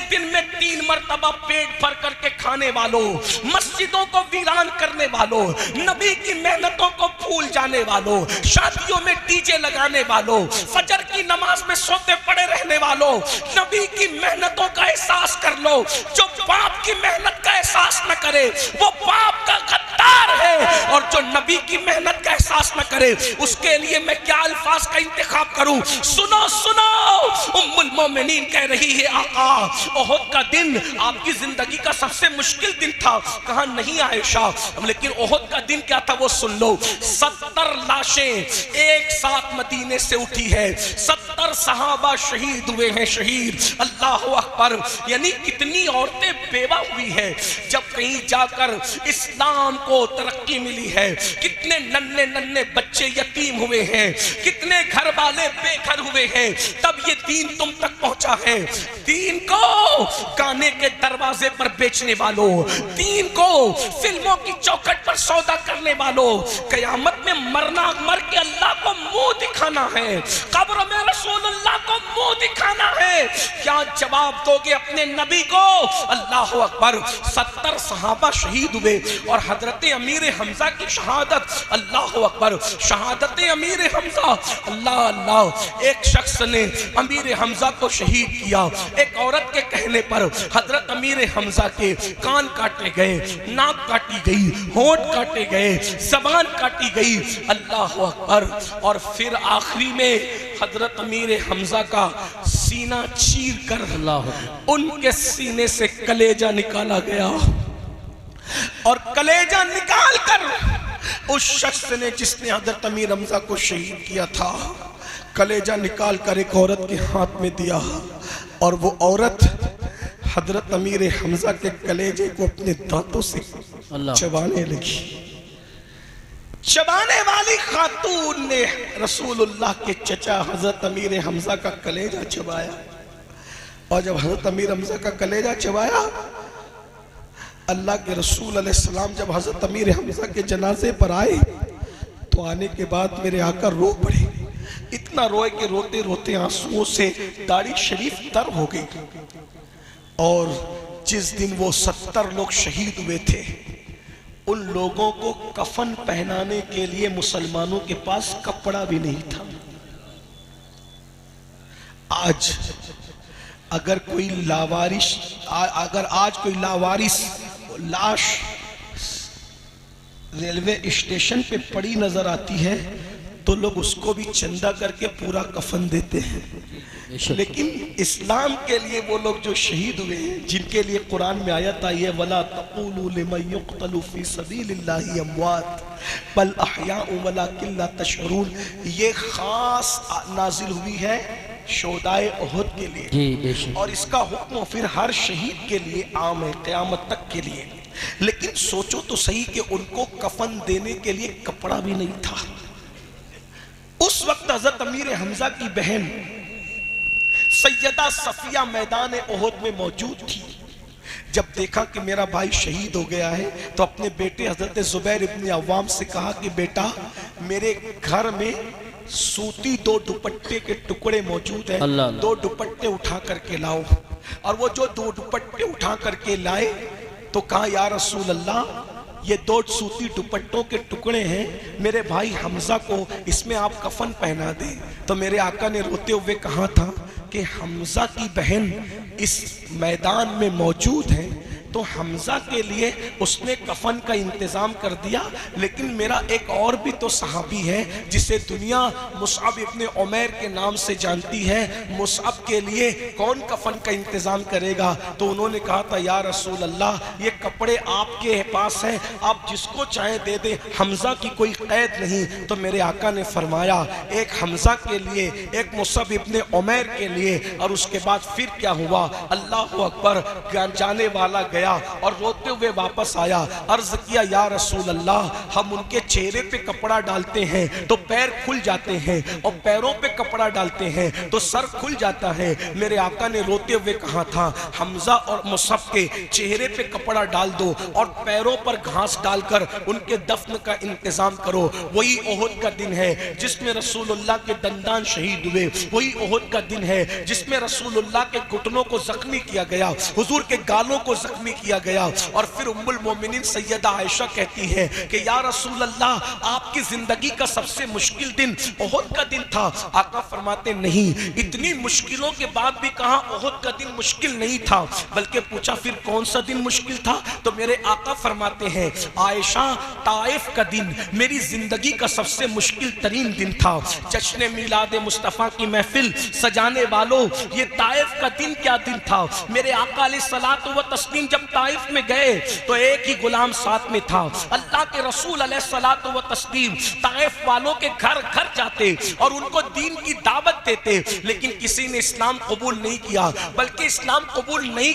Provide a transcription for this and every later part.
दिन में 3 मरतबा पेट भर करके खाने वालों, मस्जिदों को वीरान करने वालों, नबी की मेहनतों को भूल जाने वालों, शादियों में डीजे लगाने वालों, फजर की नमाज में सोते पड़े रहने वालों, नबी की मेहनतों का एहसास कर लो। जो बाप की मेहनत का एहसास न करे वो बाप का गद्दार है, और जो नबी की मेहनत का एहसास न करे उसके लिए मैं क्या अल्फाज का इंतखाब करूं। सुनो सुनो, उम्मुल मोमिनीन कह रही है आका ओहद का दिन आपकी जिंदगी का सबसे मुश्किल दिन था। कहा नहीं आयशा, लेकिन ओहद का दिन क्या था वो सुन लो। 70 लाशें एक साथ मदीने से उठी है, 70 सहाबा शहीद हुए हैं, शहीद। अल्लाह अकबर, यानी कितनी औरतें बेवा हुई है जब कहीं जाकर इस्लाम को तरक्की मिली है, कितने नन्हे नन्हे बच्चे यतीम हुए हैं, कितने घर वाले बेघर हुए हैं, तब ये दीन तुम तक पहुंचा है। दीन को गाने के दरवाजे पर बेचने वालों, दीन को फिल्मों की चौखट पर सौदा करने वालों, कयामत में मरना, मर के अल्लाह को मुंह दिखाना है, कब्र में रसूलुल्लाह को मुंह दिखाना है। क्या जवाब दोगे अपने नबी को? अल्लाह अकबर, 70 सहाबा शहीद हुए और हजरत अमीर हमजा की शहादत। अल्लाह अकबर, शहादत अमीर हमजा। अल्लाह अल्लाह, एक शख्स ने अमीर हमजा को शहीद किया। एक औरत के कहने पर हजरत अमीर हमजा के कान काटे गए, नाक काटी गई, होंठ काटे गए, जबान काटी गई। अल्लाह अकबर, और फिर आखिरी में हजरत अमीर हमजा का सीना चीर कर उनके सीने से कलेजा निकाला गया, और कलेजा निकाल कर उस शख्स ने जिसने हजरत अमीर हमजा को शहीद किया था, कलेजा निकाल कर एक औरत के हाथ में दिया, और वो औरत हजरत अमीर हमजा के कलेजे को अपने दांतों से चबाने लगी। चबाने वाली खातून ने रसूलुल्लाह के चचा हजरत अमीर हमजा का कलेजा चबाया, और जब हजरत अमीर हमजा का कलेजा चबाया, अल्लाह के रसूल अलैहिस्सलाम जब हजरत अमीर हमजा के जनाजे पर आए तो आने के बाद मेरे आका रो पड़े। इतना रोए कि रोते रोते आंसुओं से दाढ़ी शरीफ तर हो गई। और जिस दिन वो 70 लोग शहीद हुए थे, उन लोगों को कफन पहनाने के लिए मुसलमानों के पास कपड़ा भी नहीं था। आज अगर कोई लावारिस, अगर आज कोई लावारिस लाश रेलवे स्टेशन पे पड़ी नजर आती है तो लोग उसको भी चंदा करके पूरा कफन देते हैं। लेकिन इस्लाम के लिए वो लोग जो शहीद हुए हैं, जिनके लिए कुरान में आयत आई है, वला तक़ूलू लिमन युक़तलू फ़ी सबीलिल्लाहि अमवात बल अहयाउ वलाकिन ला तशऊरून, ये खास नाजिल हुई है शोदाए ओहद के लिए, और इसका हुक्म फिर हर शहीद के लिए आम है क़यामत तक के लिए। लेकिन सोचो तो सही कि उनको कफन देने के लिए कपड़ा भी नहीं था। उस वक्त हजरत अमीर हमजा की बहन सैयदा सफिया मैदान ओहद में मौजूद थी। जब देखा कि मेरा भाई शहीद हो गया है तो अपने बेटे हजरत जुबैर इब्न अव्वाम से कहा कि बेटा, मेरे घर में सूती 2 दुपट्टे के टुकड़े मौजूद हैं, 2 दुपट्टे उठा करके लाओ। और वो जो 2 दुपट्टे उठा करके लाए तो कहा या रसूल अल्लाह, ये 2 सूती दुपट्टों के टुकड़े हैं, मेरे भाई हमजा को इसमें आप कफन पहना दें। तो मेरे आका ने रोते हुए कहा था कि हमजा की बहन इस मैदान में मौजूद है, तो हमजा के लिए उसने कफन का इंतज़ाम कर दिया। लेकिन मेरा एक और भी तो सहाबी है जिसे दुनिया मुसअब इब्न उमैर के नाम से जानती है, मुसअब के लिए कौन कफन का इंतज़ाम करेगा? तो उन्होंने कहा था या रसूल अल्लाह, ये कपड़े आपके पास हैं, आप जिसको चाहे दे दें, हमजा की कोई कैद नहीं। तो मेरे आका ने फरमाया एक हमजा के लिए, एक मुसअब इब्न उमैर के लिए। और उसके बाद फिर क्या हुआ, अल्लाह अकबर, जाने वाला गया, गया और रोते हुए वापस आया। अर्ज किया या रसूल अल्लाह, हम उनके चेहरे पे कपड़ा डालते हैं तो पैर खुल जाते हैं और पैरों पे कपड़ा डालते हैं तो सर खुल जाता है। मेरे आका ने रोते हुए कहा था, हमजा और मुसअब के चेहरे पे कपड़ा डाल दो और पैरों पर घास डालकर उनके दफन का इंतजाम करो। वही ओहद का दिन है जिसमें रसूलुल्लाह के दंदान शहीद हुए। वही ओहद का दिन है जिसमें रसूलुल्लाह के घुटनों को जख्मी किया गया, हुजूर के गालों को जख्मी किया गया। और फिर उम्मुल मोमिनीन सैयदा आयशा कहती है कि या रसूल अल्लाह, आपकी जिंदगी का सबसे मुश्किल दिन ओहद का दिन था। आका फरमाते नहीं, इतनी मुश्किलों के बाद भी कहा ओहद का दिन मुश्किल नहीं था, बल्कि पूछा फिर कौन सा दिन मुश्किल था? तो मेरे आका फरमाते हैं, आयशा, ताइफ का दिन मेरी जिंदगी का सबसे मुश्किल तरीन दिन था। जश्न मिलाद मुस्तफ़ा की महफिल सजाने वालों, ये ताइफ का दिन क्या दिन था? मेरे आका अलैहिस्सलातु व तस्लीम जब ताइफ में गए तो एक ही गुलाम साथ में था। अल्लाह के रसूल अलैहिस्सलातु व तस्लीम ताइफ वालों के घर घर जाते और उनको दीन की दावत देते, लेकिन किसी ने इस्लाम कबूल नहीं किया। बल्कि इस्लाम कबूल नहीं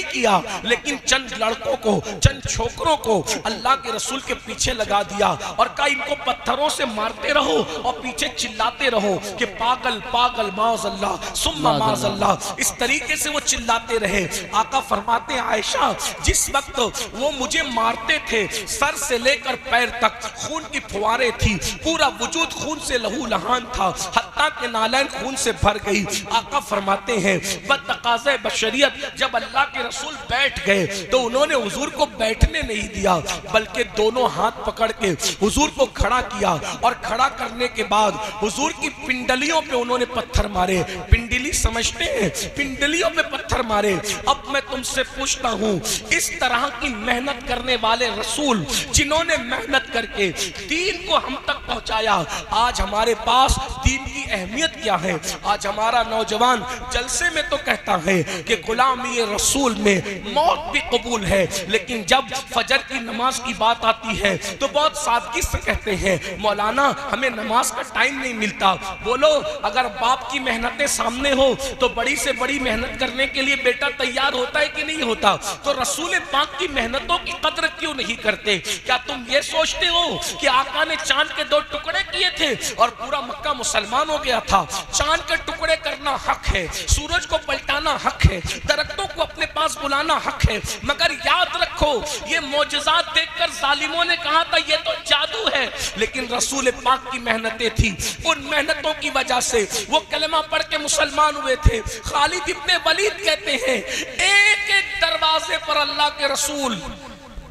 किया, लेकिन चंद लड़कों को, चंद छोकरों को अल्लाह के रसूल के पीछे लगा दिया और कहा इनको पत्थरों से मारते रहो और पीछे चिल्लाते रहो कि पागल पागल माज़अल्लाह सुम्मा माज़अल्लाह। इस तरीके से वो चिल्लाते रहे। आका फरमाते, आयशा, जिस वक्त वो मुझे मारते थे सर से लेकर पैर तक खून की फुहारें थी, पूरा वजूद खून से लहू लहान था, हत्ता के नालैन खून से भर गई। आका फरमाते हैं, बतकाज़े बशरियत जब अल्लाह के रसूल बैठ गए तो उन्होंने हुजूर को बैठने नहीं दिया, बल्कि दोनों हाथ पकड़ के हुजूर को खड़ा किया और खड़ा करने के बाद हुजूर की पिंडलियों पे उन्होंने पत्थर मारे। पिंडली समझते हैं? पिंडलियों पे पत्थर मारे। अब मैं तुमसे पूछता हूँ, इस तरह की मेहनत करने वाले रसूल जिन्होंने मेहनत करके दीन को हम तक पहुंचाया, आज हमारे पास दीन की अहमियत क्या है? आज हमारा नौजवान जलसे में तो कहता है कि गुलामी रसूल में मौत भी कबूल है, लेकिन जब फजर की नमाज की बात आती है तो बहुत सादगी से कहते हैं, मौलाना हमें नमाज का टाइम नहीं मिलता। बोलो, अगर बाप की मेहनतें सामने हो तो बड़ी से बड़ी मेहनत करने के लिए बेटा तैयार होता है कि नहीं होता? तो रसूल पाक की मेहनतों की कदर क्यों नहीं करते? क्या तुम ये सोचते हो कि आका ने चांद के 2 टुकड़े किए थे और पूरा मक्का मुसलमान हो गया था? चांद के टुकड़े करना हक है, सूरज को पलटाना हक है, दरख्तों को अपने पास बुलाना हक है, मगर याद रखो ये मोजज़ात देखकर जालिमों ने कहा था ये तो जादू है, लेकिन रसूल पाक की मेहनतें थी। उन मेहनतों की वजह से वो कलमा पढ़ के मुसलमान हुए थे। खालिद इब्ने वलीद कहते हैं, एक एक दरवाजे पर अल्लाह के रसूल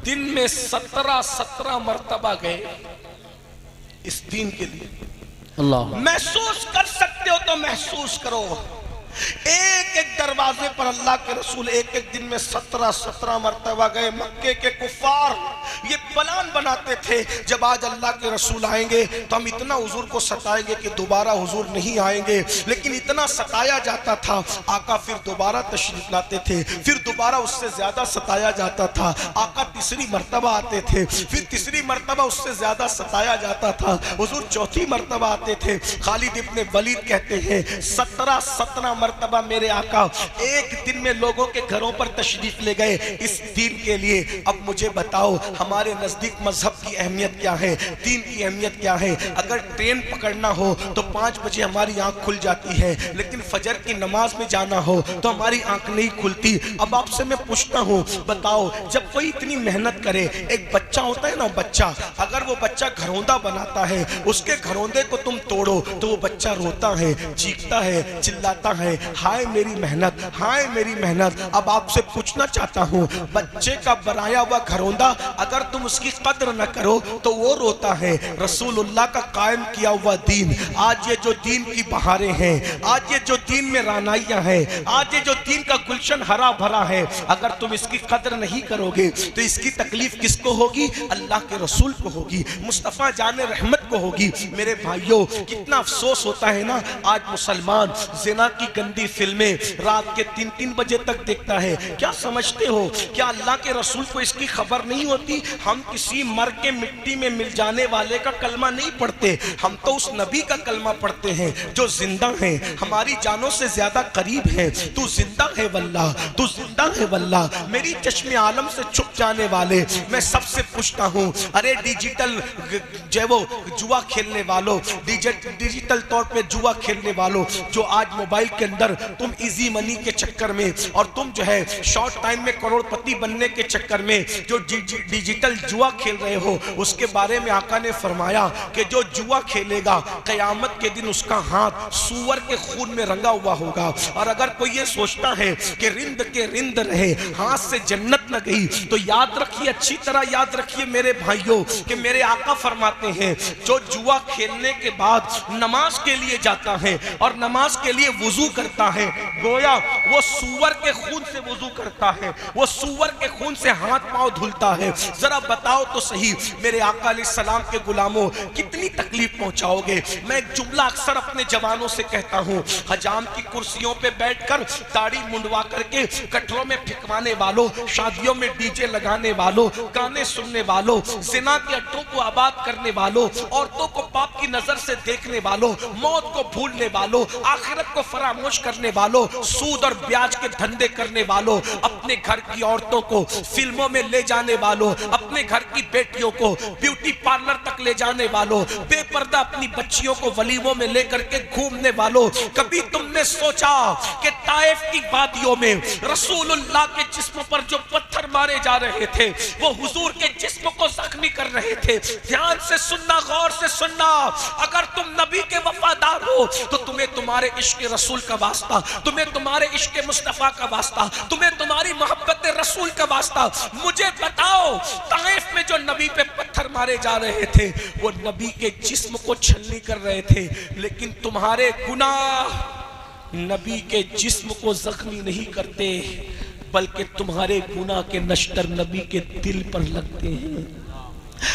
दिन में 17 मर्तबा गए इस दीन के लिए। अल्लाह, महसूस कर सकते हो तो महसूस करो। एक एक दरवाजे पर अल्लाह के रसूल एक एक दिन में 17 मर्तबा गए। मक्के के कुफार ये प्लान बनाते थे, जब आज अल्लाह के रसूल आएंगे तो हम इतना हुजूर को सताएंगे कि दोबारा हुजूर नहीं आएंगे। लेकिन इतना सताया जाता था, आका फिर दोबारा तशरीफ लाते थे, फिर दोबारा उससे ज्यादा सताया जाता था। आका तीसरी मर्तबा आते थे, फिर तीसरी मर्तबा उससे ज्यादा सताया जाता था। हुजूर चौथी मर्तबा आते थे। खालिद इब्ने वलीद कहते हैं, 17 मर्तबा मेरे आका एक दिन में लोगों के घरों पर तशरीफ ले गए इस दीन के लिए। अब मुझे बताओ, हमारे नजदीक मजहब की अहमियत क्या है, दीन की अहमियत क्या है? अगर ट्रेन पकड़ना हो तो 5 बजे हमारी आंख खुल जाती है, लेकिन फजर की नमाज में जाना हो तो हमारी आंख नहीं खुलती। अब आपसे मैं पूछता हूँ, बताओ, जब कोई इतनी मेहनत करे, एक बच्चा होता है ना, बच्चा, अगर वो बच्चा घरौंदा बनाता है, उसके घरौंदे को तुम तोड़ो तो वो बच्चा रोता है, चीखता है, चिल्लाता है, हाय मेरी मेहनत, हाय मेरी मेहनत। अब आपसे पूछना चाहता हूँ, बच्चे का बनाया हुआ घरौंदा अगर तुम उसकी कद्र न करो तो वो रोता है। रसूलुल्लाह का कायम किया हुआ दीन, आज ये जो दीन की बहारें हैं, आज ये जो दीन में रानाइयां हैं, आज ये जो दीन का गुलशन हरा भरा है, अगर तुम इसकी कद्र नहीं करोगे तो इसकी तकलीफ किसको होगी? अल्लाह के रसूल को होगी, मुस्तफ़ा जाने रहमत को होगी। मेरे भाइयों, कितना अफसोस होता है ना, आज मुसलमान ज़िना की गंदी फिल्में रात के 3-3 बजे तक देखता है। क्या समझते हो, क्या अल्लाह के रसूल को इसकी खबर नहीं होती? हम किसी मर के मिट्टी में मिल जाने वाले का कलमा नहीं पढ़ते, हम तो उस नबी का कलमा पढ़ते हैं जो जिंदा है, हमारी जानों से ज्यादा करीब है। तू जिंदा है वल्लाह, तू जिंदा है है वल्लाह, मेरी चश्मे आलम से छुप जाने वाले, मैं सबसे पूछता हूँ, अरे डिजिटल जो वो जुआ खेलने वालों, डिजिटल तौर पे जुआ खेलने वालों, जो आज मोबाइल के अंदर तुम इजी मनी के चक्कर में और तुम जो है शॉर्ट टाइम में करोड़पति बनने के चक्कर में जो डिजिटल जुआ खेल रहे हो, उसके बारे में आका ने फरमाया कि जो जुआ खेलेगा कयामत के दिन उसका हाथ सूअर के खून में रंगा हुआ होगा। और अगर कोई ये सोचता है कि रिंद के रिंद रहे, हाथ से जन्नत न गई, तो याद रखिए, अच्छी तरह याद रखिए मेरे भाइयों, कि मेरे आका फरमाते हैं जो जुआ खेलने के बाद नमाज के लिए जाता है और नमाज के लिए वुजू करता है, गोया वो सूअर के खून से वुजू करता है, वो सूअर के खून से हाथ पांव धुलता है। जरा बताओ तो सही मेरे आका अलैहिस्सलाम के गुलामों, कितनी तकलीफ पहुंचाओगे। मैं एक जुमला अक्सर अपने जवानों से कहता हूं, हजाम की कुर्सियों पे बैठकर दाढ़ी मुंडवा करके कटरों में फिकवाने वालों, शादियों में डीजे लगाने वालों, गाने सुनने वालों, जिना के अड्डों को आबाद करने वालों, औरतों को पाप की नजर से देखने वालों, मौत को भूलने वालों, आखिरत को फरामोश करने वालों, सूद और ब्याज के धंधे करने वालों, अपने घर की औरतों को फिल्मों में ले जाने वालों, अपने घर की बेटियों को ब्यूटी पार्लर तक ले जाने वालों, बेपर्दा अपनी बच्चियों को वलीमों में लेकर के घूमने वालों, कभी तुमने सोचा कि ताइफ की वादियों में रसूलुल्लाह के जिस्म पर जो पत्थर मारे जा रहे थे वो हुजूर के जिस्म को जख्मी कर रहे थे। ध्यान से सुनना, गौर से सुनना, अगर तुम नबी के वफादार हो तो तुम्हें तुम्हारे इश्क रसूल का वास्ता, तुम्हें तुम्हारे इश्क मुस्तफा का वास्ता, तुम्हें तुम्हारी मोहब्बत रसूल का वास्ता। मुझे बताओ, ताइफ में जो नबी पे पत्थर मारे जा रहे थे वो नबी के जिस्म को छलनी कर रहे थे, लेकिन तुम्हारे गुनाह नबी के जिस्म को जख्मी नहीं करते, बल्कि तुम्हारे गुनाह के नश्तर नबी के दिल पर लगते हैं,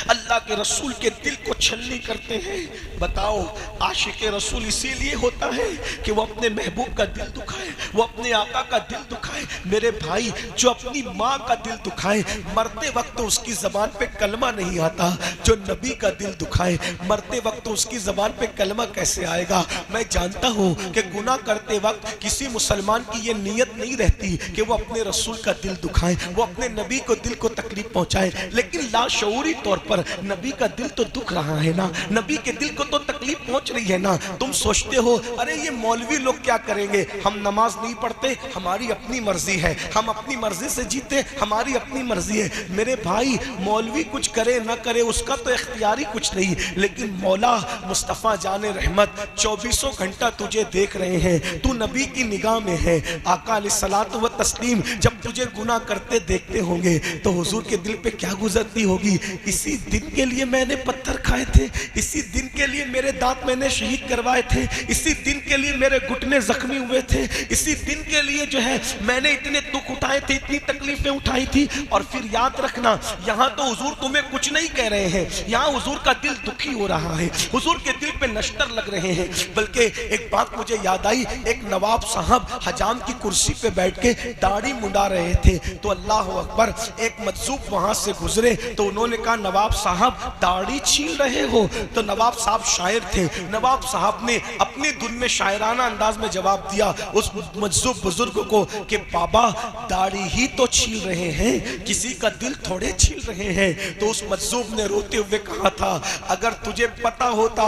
अल्लाह के रसूल के दिल को छलनी करते हैं। बताओ, आशिक रसूल इसीलिए होता है कि वो अपने महबूब का दिल दुखाए, वो अपने आका का दिल दुखाए। मेरे भाई, जो अपनी माँ का दिल दुखाए, मरते वक्त उसकी जबान पे कलमा नहीं आता। जो नबी का दिल दुखाए, मरते वक्त उसकी जबान पे कलमा कैसे आएगा। मैं जानता हूँ कि गुनाह करते वक्त किसी मुसलमान की ये नीयत नहीं रहती कि वो अपने रसूल का दिल दुखाए, वो अपने नबी को दिल को तकलीफ पहुँचाए, लेकिन लाशऊरी तौर पर नबी का दिल तो दुख रहा है ना, नबी के दिल को तो तकलीफ पहुंच रही है ना। तुम सोचते हो अरे ये मौलवी लोग क्या करेंगे, हम नमाज नहीं पढ़ते, हमारी अपनी मर्जी है, हम अपनी मर्जी से जीते, हमारी अपनी मर्जी है। मेरे भाई, मौलवी कुछ करे ना करे उसका तो इख्तियारी कुछ नहीं, लेकिन मौला मुस्तफ़ा जाने रहमत 24 घंटा तुझे देख रहे हैं, तू नबी की निगाह में है। आका अलैहिस्सलातु व तस्लीम जब तुझे गुनाह करते देखते होंगे तो हुजूर के दिल पे क्या गुजरती होगी। इसी दिन के लिए मैंने पत्थर खाए थे, इसी दिन के लिए मेरे दांत मैंने शहीद करवाए थे, इसी दिन के लिए मेरे घुटने जख्मी हुए थे, इसी दिन के लिए जो है मैंने इतने दुख उठाए थे, इतनी तकलीफें उठाई थी। और फिर याद रखना, यहाँ तो हुजूर तुम्हें कुछ नहीं कह रहे हैं, यहाँ हुजूर का दिल दुखी हो रहा है, हुजूर के दिल पे नश्तर लग रहे हैं। बल्कि एक बात मुझे याद आई, एक नवाब साहब हजाम की कुर्सी पे बैठ के दाढ़ी मुंडा रहे थे, तो अल्लाह अकबर, एक मजसूब वहां से गुजरे तो उन्होंने कहा, नवाब साहब दाढ़ी छील रहे हो। तो नवाब साहब शायर थे, नवाब साहब ने अपनी धुन में शायराना अंदाज में जवाब दिया उस मजसूब बुजुर्ग को कि बाबा दाढ़ी ही तो छील रहे हैं, किसी का दिल थोड़े छील रहे हैं। तो उस मजसूब ने रोते हुए कहा था, अगर तुझे पता होता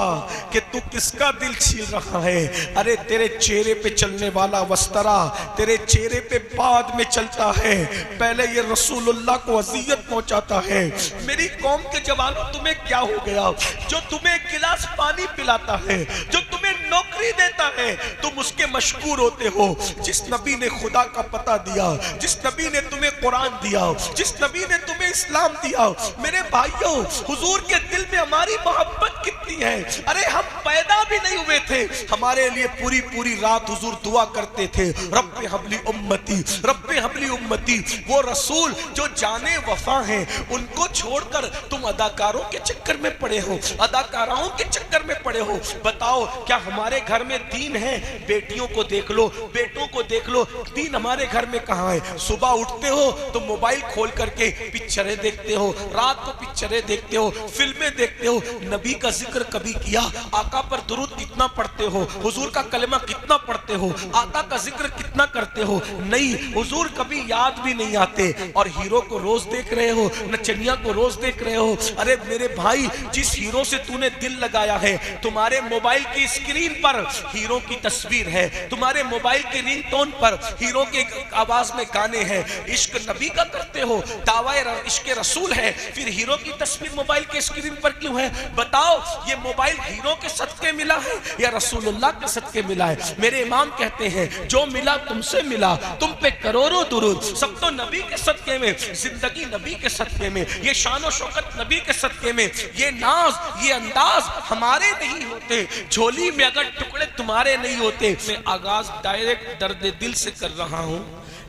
कि तू किसका दिल छील रहा है, अरे तेरे चेहरे पे चलने वाला वस्तरा तेरे चेहरे पे बाद में चलता है, पहले ये रसूलुल्लाह को अजियत पहुंचाता है। मेरी कौम के जवानों, तुम्हें क्या हो गया? जो तुम्हें एक गिलास पानी पिलाता है, जो तुम्हें नौकरी देता है, तुम उसके मशकूर होते हो। जिस नबी ने खुदा का पता दिया, जिस नबी ने तुम्हें कुरान दिया, जिस नबी ने तुम्हें इस्लाम दिया, मेरे भाइयों, हुजूर के दिल में हमारी मोहब्बत कितनी है। अरे हम पैदा भी नहीं हुए थे, हमारे लिए पूरी पूरी रात हुजूर दुआ करते थे, रब्बे हबली उम्मती, रब्बे हबली उम्मती। वो रसूल जो जाने वफा हैं, उनको छोड़कर तुम अदाकारों के चक्कर में पड़े हो, अदाकाराओं के चक्कर में पड़े हो। बताओ, क्या हमारे घर में दीन है? बेटियों को देख लो, बेटों को देख लो, दीन हमारे घर में कहाँ है? सुबह उठते हो तो मोबाइल खोल करके पिक्चरें देखते हो, रात को पिक्चरें देखते हो, फिल्में देखते हो, नबी का जिक्र कभी किया? आका पर दुरूद कितना पढ़ते हो? हुजूर का कलमा कितना पढ़ते हो? आका का जिक्र कितना करते हो? नहीं, हुजूर कभी याद भी नहीं आते। और हीरो को रोज देख रहे हो, नचनिया को रोज देख रहे हो। अरे मेरे भाई, जिस हीरो से तूने दिल लगाया है, तुम्हारे मोबाइल की स्क्रीन पर हीरो की तस्वीर है, तुम्हारे मोबाइल के रिंगटोन पर हीरो के आवाज में गाने हैं। इश्क नबी का करते हो, दावा इश्क रसूल है, फिर हीरो की तस्वीर मोबाइल के स्क्रीन पर क्यों है? बताओ, ये मोबाइल हीरो के सदके मिला है या रसूलुल्लाह के सदके मिला है? मेरे इमाम कहते हैं, जो मिला तुमसे मिला, तुम पे करोड़ों दुरूद, सब तो नबी के सदके में, जिंदगी नबी के सदके में, ये शान शौकत नबी के सदके में, ये नाज, ये अंदाज हमारे नहीं होते, झोली में अगर टुकड़े तुम्हारे नहीं होते। मैं आगाज डायरेक्ट दर्द दिल से कर रहा हूँ।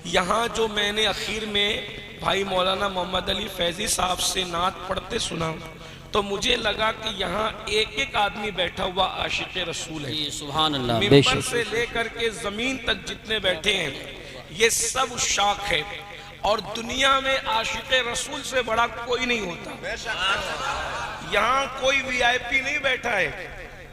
यहाँ जो मैंने आखिर में भाई मौलाना मोहम्मद अली फैजी साहब से नात पढ़ते सुना, तो मुझे लगा कि यहाँ एक एक आदमी बैठा हुआ आशिक रसूल है। सुभान अल्लाह। मिंबर से लेकर के जमीन तक जितने बैठे हैं, ये सब शाख है। और दुनिया में आशिक रसूल से बड़ा कोई नहीं होता। यहाँ कोई वीआईपी नहीं बैठा है,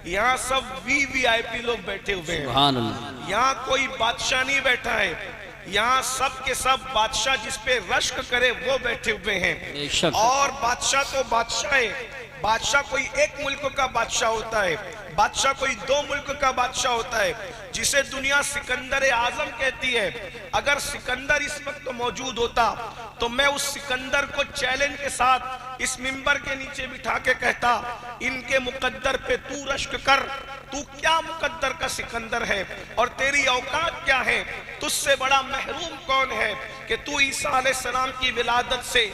यहाँ सब वीवीआईपी लोग बैठे हुए हैं। यहाँ कोई बादशाह नहीं बैठा है, यहाँ सब के सब बादशाह जिस पे रश्क करे वो बैठे हुए हैं। और बादशाह तो बादशाह है, बादशाह कोई एक मुल्क का बादशाह होता है, बादशाह कोई दो मुल्क का बादशाह होता है, जिसे दुनिया सिकंदर आजम कहती है। अगर सिकंदर इस वक्त मौजूद होता तो मैं उस सिकंदर को चैलेंज के साथ इस मिंबर के नीचे बिठा के कहता, इनके मुकद्दर पे तू रश्क कर, तू क्या मुकद्दर का सिकंदर है और तेरी औकात क्या है? तुझसे बड़ा महरूम कौन है कि तू ईसा अलैहिस्सलाम की विलादत से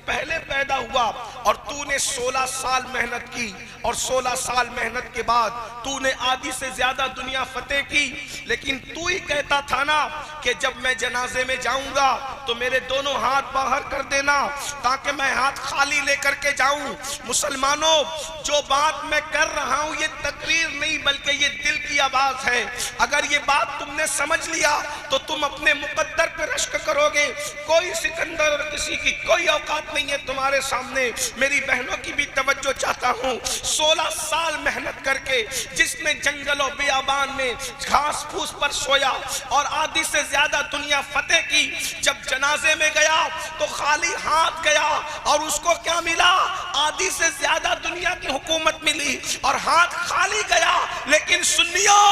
पहले पैदा हुआ और तूने 16 साल मेहनत की, और 16 साल मेहनत के बाद तूने आधी से ज्यादा दुनिया फतेह की। लेकिन तू ही कहता था ना कि जब मैं जनाजे में जाऊंगा तो मेरे दोनों हाथ बाहर कर देना ताकि मैं हाथ खाली लेकर के जाऊं। मुसलमानों, जो बात मैं कर रहा हूं ये तकरीर नहीं बल्कि ये दिल की आवाज है। अगर ये बात तुमने समझ लिया तो तुम अपने मुकद्दर पर रश्क करोगे। कोई सिकंदर और किसी की कोई औकात नहीं है तुम्हारे सामने। मेरी बहनों की भी तवज्जो चाहता हूँ। 16 साल मेहनत करके जिसने जंगलों बियाबान में घास फूस पर सोया और आधी से ज्यादा दुनिया फतेह की, जब जनाजे में गया तो खाली हाथ गया और उसको क्या मिला? आधी से ज्यादा दुनिया की हुकूमत मिली और हाथ खाली गया। लेकिन सुन्नियों,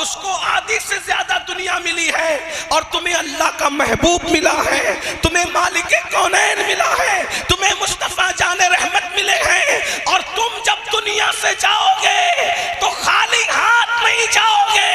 उसको आधी से ज्यादा दुनिया मिली है और तुम्हें अल्लाह का महबूब मिला है, तुम्हें मालिक कौनैन मिला है, तुम्हें मुस्तफा जाने रहमत मिले हैं। और तुम जब दुनिया से जाओगे तो खाली हाथ नहीं जाओगे,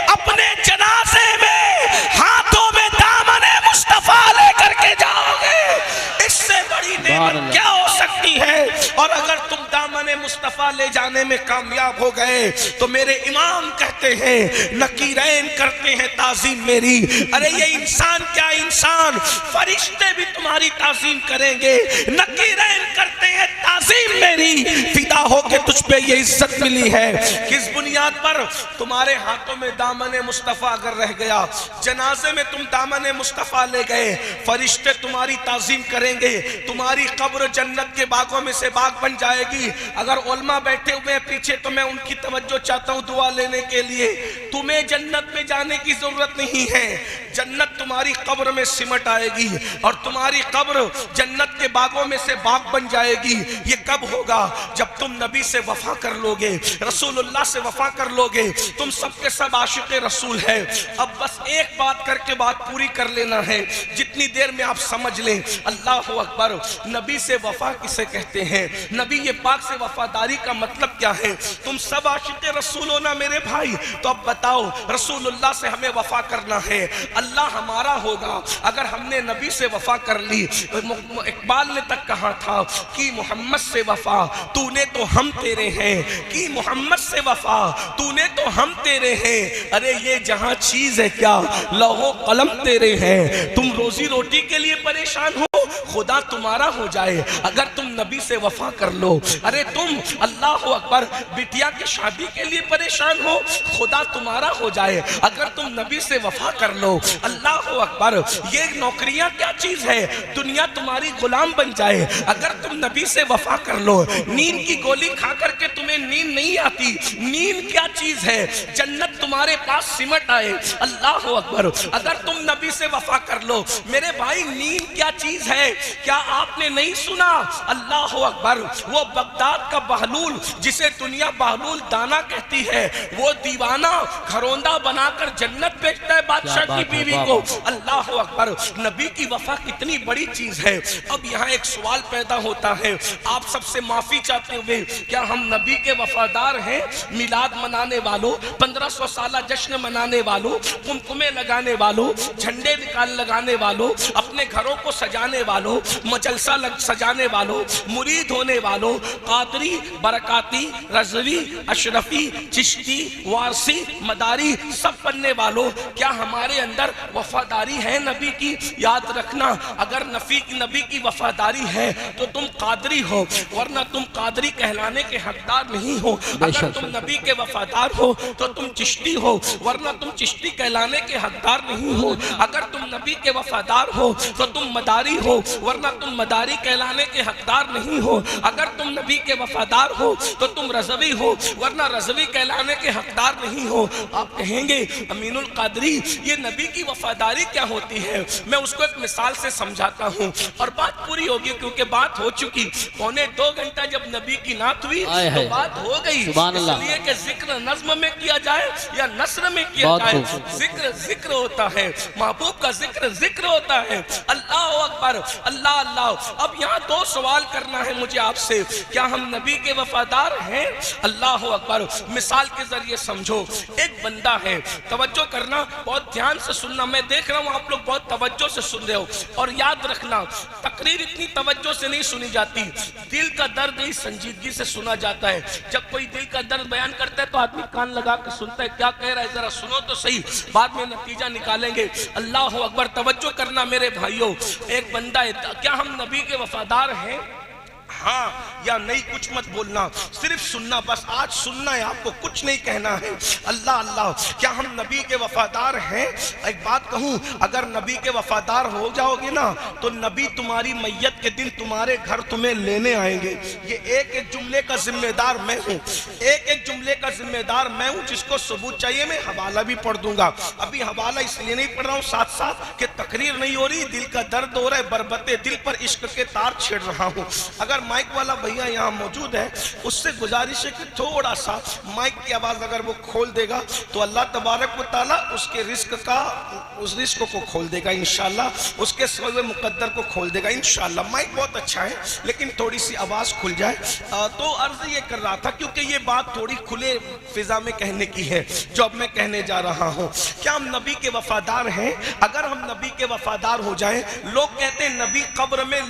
अपने जनाजे में हाथों में दामने मुस्तफा लेकर के जाओगे। इससे बड़ी नेमत क्या हो सकती है? और अगर तुम दामने मुस्तफा ले जाने में कामयाब हो गए तो मेरे इमाम कहते हैं, नकीरैन करते हैं ताजीम मेरी। अरे ये इंसान क्या इंसान, फरिश्ते भी तुम्हारी ताजीम करेंगे। नकीरैन करते हैं ताजीम मेरी, फिदा होके तुझ पे ये इज्जत मिली है। किस बुनियाद पर? तुम्हारे हाथों में दामने मुस्तफा अगर रह गया, जनाजे में तुम दामने मुस्तफा ले गए, फरिश्ते तुम्हारी ताजीम करेंगे, तुम्हारी कब्र जन्नत के बागों में से बाग बन जाएगी। अगर उलमा बैठे हुए हैं पीछे तो मैं उनकी तवज्जो चाहता हूँ दुआ लेने के लिए। तुम्हें जन्नत में जाने की जरूरत नहीं है, जन्नत तुम्हारी कब्र में सिमट आएगी और तुम्हारी कब्र जन्नत के बागों में से बाग बन जाएगी। ये कब होगा? जब तुम नबी से वफा कर लोगे, रसूलुल्लाह से वफा कर लोगे। तुम सबके सब आशिक रसूल है। अब बस एक बात करके बात पूरी कर लेना है, जितनी देर में आप समझ लें। अल्लाह अकबर। नबी से वफा किसे कहते हैं? नबी ये पाक से वफादारी का मतलब क्या है? तुम सब आशिक रसूल हो ना मेरे भाई, तो अब बताओ, रसूलुल्लाह से हमें वफा करना है, अल्लाह हमारा होगा अगर हमने नबी से वफा कर ली। इकबाल ने तक कहा था कि मोहम्मद से वफा तूने तो हम तेरे हैं, कि मोहम्मद से वफा तूने तो हम तेरे हैं। अरे ये जहां चीज है क्या, लौहो कलम तेरे हैं। तुम रोजी रोटी के लिए परेशान हो खुदा तुम्हारा हो जाए अगर तुम नबी से वफा कर लो। अरे तुम अल्लाह अकबर बिटिया की शादी के लिए परेशान हो, खुदा तुम्हारा हो जाए अगर तुम नबी से वफा कर लो। अल्लाह अकबर, ये नौकरियां क्या चीज है, दुनिया तुम्हारी गुलाम बन जाए अगर तुम नबी से वफा कर लो। नींद की गोली खा करके तुम्हें नींद नहीं आती, नींद क्या चीज है, जन्नत तुम्हारे पास सिमट आए। अल्लाह अकबर, अगर तुम नबी से वफा कर लो। मेरे भाई नींद क्या चीज है, क्या आपने नहीं सुना? अल्लाह अकबर, वो बगदाद का बहलूल जिसे दुनिया बहलूल दाना कहती है, वो दीवाना घरौंदा बनाकर जन्नत बेचता है बादशाह की बीवी को। अल्लाह अकबर, नबी की वफा कितनी बड़ी चीज है। अब यहाँ एक सवाल पैदा होता है, आप सबसे माफी चाहते हुए, क्या हम नबी के वफादार हैं? मिलाद मनाने वालों, 1500 साल जश्न मनाने वालों, कुमकुमे लगाने वालों, झंडे निकाल लगाने वालों, अपने घरों को सजाने वालों, मजलसा सजाने वालों, मुरीद होने वालों, कादरी, बरकाती, रजवी, अशरफी, चिश्ती, वारसी, मदारी सब पढ़ने वालों, क्या हमारे अंदर वफादारी है नबी की? याद रखना, अगर नबी की वफादारी है तो तुम कादरी हो, वरना तुम कादरी कहलाने के हकदार नहीं हो। अगर तुम नबी के वफादार हो तो तुम चिश्ती हो, वरना तुम चिश्ती कहलाने के हकदार नहीं हो। अगर तुम नबी के वफादार हो तो तुम मदारी हो, वरना तुम मदारी कहलाने के हकदार नहीं हो। अगर तुम नबी के वफादार हो तो तुम रज़वी हो, वरना रज़वी कहलाने के हकदार नहीं हो। आप कहेंगे अमीनुल कादरी, ये नबी की वफादारी क्या होती है? मैं उसको एक मिसाल से समझाता हूँ और बात पूरी होगी, क्योंकि बात हो चुकी। 2.25 घंटा जब नबी की नात हुई तो बात हो गई, इसलिए कि जिक्र नज़्म में किया जाए या नस्र में किया जाए, जिक्र जिक्र होता है, महबूब का जिक्र जिक्र होता है। अल्लाह अकबर, अल्लाह अल्लाह। अब यहाँ 2 सवाल करना है मुझे आपसे, क्या हम नबी के वफादार हैं? अल्लाह अकबर, मिसाल के जरिए समझो। एक बंदा है, तवज्जो करना, बहुत ध्यान से सुनना, मैं देख रहा हूँ आप लोग बहुत तवज्जो से सुन रहे हो, और याद रखना तकरीर इतनी तवज्जो से नहीं सुनी जाती, दिल का दर्द ही संजीदगी से सुना जाता है। जब कोई दिल का दर्द बयान करता है तो आदमी कान लगा के सुनता है, क्या कह रहा है जरा सुनो तो सही, बाद में नतीजा निकालेंगे। अल्लाह अकबर, तवज्जो करना मेरे भाइयों। एक बंदा है, क्या हम नबी के वफादार हैं? हाँ या नहीं, कुछ मत बोलना, सिर्फ सुनना, बस आज सुनना है आपको, कुछ नहीं कहना है। अल्लाह अल्लाह, क्या हम नबी के वफादार हैं? एक बात कहूँ, अगर नबी के वफादार हो जाओगे ना तो नबी तुम्हारी मैयत के दिन तुम्हारे घर तुम्हें लेने आएंगे। ये एक एक जुमले का जिम्मेदार मैं हूँ, एक एक जुमले का जिम्मेदार मैं हूँ। जिसको सबूत चाहिए मैं हवाला भी पढ़ दूंगा। अभी हवाला इसलिए नहीं पढ़ रहा हूँ साथ साथ कि तकरीर नहीं हो रही, दिल का दर्द हो रहा है, बरबते दिल पर इश्क के तार छेड़ रहा हूँ। अगर माइक वाला भैया यहाँ मौजूद है, उससे गुजारिश है कि थोड़ा सा माइक की आवाज अगर वो खोल देगा तो अल्लाह तबारक व तआला उसके रिस्क का, उस रिस्क को खोल देगा इंशाल्लाह, उसके सोए मुकद्दर को खोल देगा इंशाल्लाह। माइक बहुत अच्छा है लेकिन थोड़ी सी आवाज खुल जाए। तो अर्ज ये कर रहा था, क्योंकि ये बात थोड़ी खुले फिजा में कहने की है जो अब मैं कहने जा रहा हूँ। क्या हम नबी के वफादार हैं? अगर हम नबी के वफादार हो जाए, लोग कहते हैं नबी कब्र में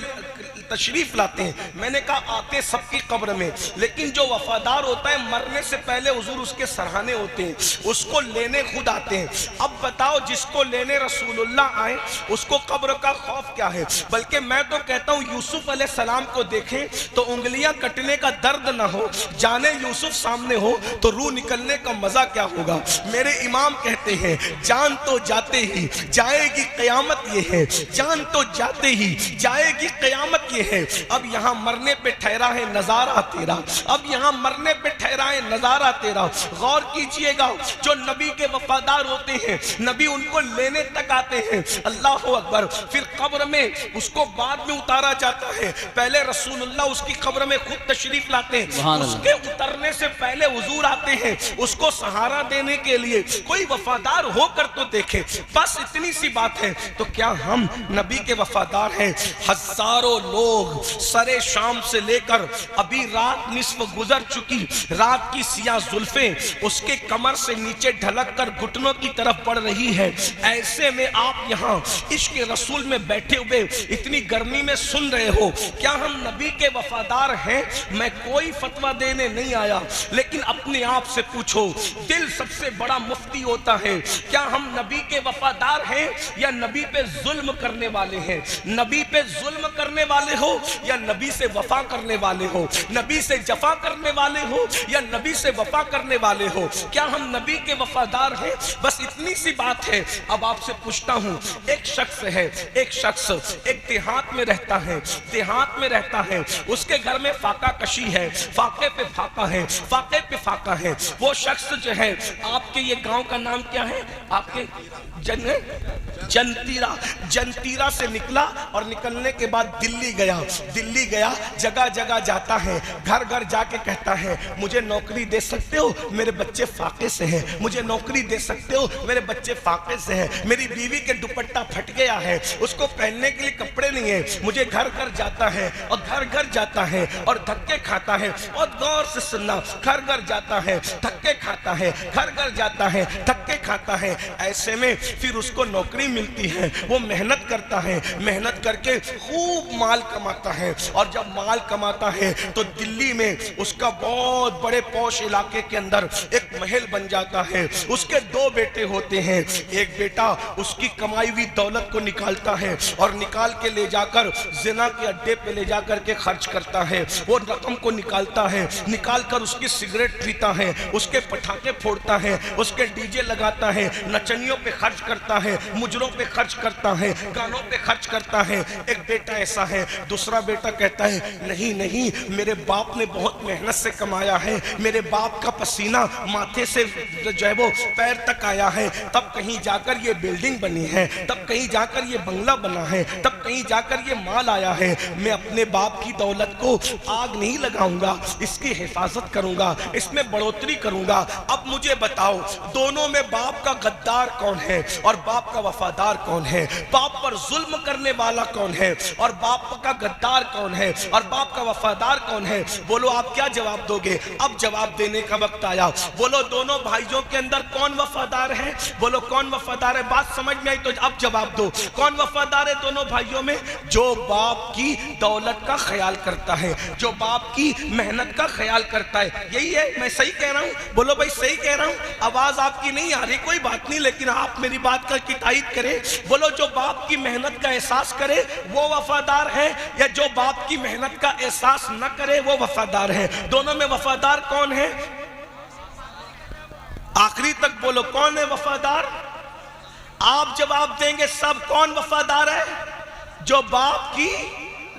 तशरीफ लाते हैं, मैंने कहा आते सबकी कब्र में, लेकिन जो वफादार होता है मरने से पहले हुजूर उसके सराहने होते हैं, उसको लेने खुद आते हैं। अब बताओ, जिसको लेने रसूलुल्लाह आए उसको कब्र का खौफ क्या है? बल्कि मैं तो कहता हूँ यूसुफ अलैहिस्सलाम को देखें तो उंगलियां कटने का दर्द ना हो, जाने यूसुफ सामने हो तो रूह निकलने का मजा क्या होगा। मेरे इमाम कहते हैं जान तो जाते ही जाएगी कयामत, ये है जान तो जाते ही जाएगी कयामत, ये है। अब यहाँ मरने पे ठहरा है नजारा तेरा, अब यहाँ मरने पे ठहरा है नजारा तेरा। गौर कीजिएगा, जो नबी के वफादार होते हैं नबी उनको लेने तक आते हैं। अल्लाह अकबर। फिर कब्र में उसको बाद में उतारा जाता है, पहले रसूलुल्लाह उसकी कब्र में खुद तशरीफ लाते हैं, उसके उतरने से पहले हुजूर आते हैं उसको सहारा देने के लिए। कोई वफादार होकर तो देखे, बस इतनी सी बात है। तो क्या हम नबी के वफादार हैं? हजारों लोग सरे शाम से लेकर अभी रात निस्फ गुजर चुकी, रात की सियाह जुल्फें उसके कमर से नीचे ढलक कर घुटनों की तरफ बढ़ रही है। ऐसे में आप यहाँ इश्क रसूल में बैठे हुए इतनी गर्मी में सुन रहे हो। क्या हम नबी के वफादार हैं? मैं कोई फतवा देने नहीं आया, लेकिन अपने आप से पूछो, दिल सबसे बड़ा मुफ्ती होता है। क्या हम नबी के वफादार हैं या नबी पे जुल्म करने वाले हैं? नबी पे जुल्म करने वाले हो या नबी से वफा करने वाले हो? नबी से जफा करने वाले हो या नबी से वफा करने वाले हो? क्या हम नबी के वफादार हैं? बस इतनी सी बात है। अब आपसे पूछता हूं, एक शख्स है, एक शख्स एक देहात में रहता है, देहात में रहता है, उसके घर में फाका कशी है, फाके पे फाका है, फाके पे फाका है। वो शख्स जो है, आपके ये गांव का नाम क्या है? आपके जंतीरा, जंतीरा से निकला और निकलने के बाद दिल्ली गया, दिल्ली गया, जगह जगह जाता है, घर घर जाके कहता है मुझे नौकरी दे सकते हो, मेरे बच्चे फाके से हैं, मुझे नौकरी दे सकते हो, मेरे बच्चे फाके से हैं, मेरी बीवी के दुपट्टा फट गया है, उसको पहनने के लिए कपड़े नहीं है। मुझे घर घर जाता है और घर घर जाता है और धक्के खाता है। और गौर से सुनना, घर घर जाता है, धक्के खाता है, घर घर जाता है, धक्के खाता है। ऐसे में फिर उसको नौकरी मिलती है, वो मेहनत करता है, मेहनत करके खूब माल कमाता है। और जब माल कमाता है तो दिल्ली में उसका बहुत बड़े पौश इलाके के अंदर एक महल बन जाता है। उसके दो बेटे होते हैं, एक बेटा उसकी कमाई हुई दौलत को निकालता है और निकाल के ले जाकर जिना के अड्डे पे ले जाकर के खर्च करता है। वो रकम को निकालता है, निकाल कर उसकी सिगरेट पीता है, उसके पटाखे फोड़ता है, उसके डीजे लगाता है, नचनियों पे खर्च करता है, मुजरों पे खर्च करता है, गानों पे खर्च करता है। एक बेटा ऐसा है। दूसरा बेटा कहता है नहीं नहीं, मेरे बाप ने बहुत मेहनत से कमाया है, मेरे बाप का पसीना माथे से जो है वो पैर तक आया है, तब कहीं जाकर ये बिल्डिंग बनी है, तब कहीं जाकर ये बंगला बना है, तब कहीं जाकर ये माल आया है। मैं अपने बाप की दौलत को आग नहीं लगाऊंगा, इसकी हिफाजत करूंगा, इसमें बढ़ोतरी करूंगा। अब मुझे बताओ, दोनों में बाप का गद्दार कौन है और बाप का वफादार कौन है? बाप पर जुल्म करने वाला कौन है और बाप का गद्दार कौन है और बाप का वफादार कौन है? बोलो, आप क्या जवाब दोगे? अब जवाब देने का वक्त आया। बोलो, दोनों भाइयों के अंदर कौन वफादार है? बोलो, कौन वफादार है? बात समझ में आई तो अब जवाब दो। कौन वफादार है दोनों भाइयों में? जो बाप की दौलत का ख्याल करता है, जो बाप की मेहनत का ख्याल करता है। यही है, मैं सही कह रहा हूं? बोलो भाई, सही कह रहा हूं? आवाज आपकी नहीं आ रही, कोई बात नहीं, लेकिन आप मेरी बात का तायीद करें। बोलो, जो बाप की मेहनत का एहसास करे वो वफादार है, या जो बाप की मेहनत का एहसास न करे वो वफादार है? दोनों में वफादार कौन है? आखिरी तक बोलो, कौन है वफादार? आप जवाब देंगे सब। कौन वफादार है? जो बाप की,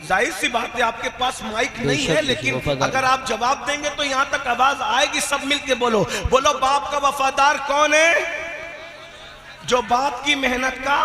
जाहिर सी बात है आपके पास माइक नहीं है, लेकिन अगर आप जवाब देंगे तो यहां तक आवाज आएगी। सब मिलके बोलो, बोलो, बाप का वफादार कौन है? जो बाप की मेहनत का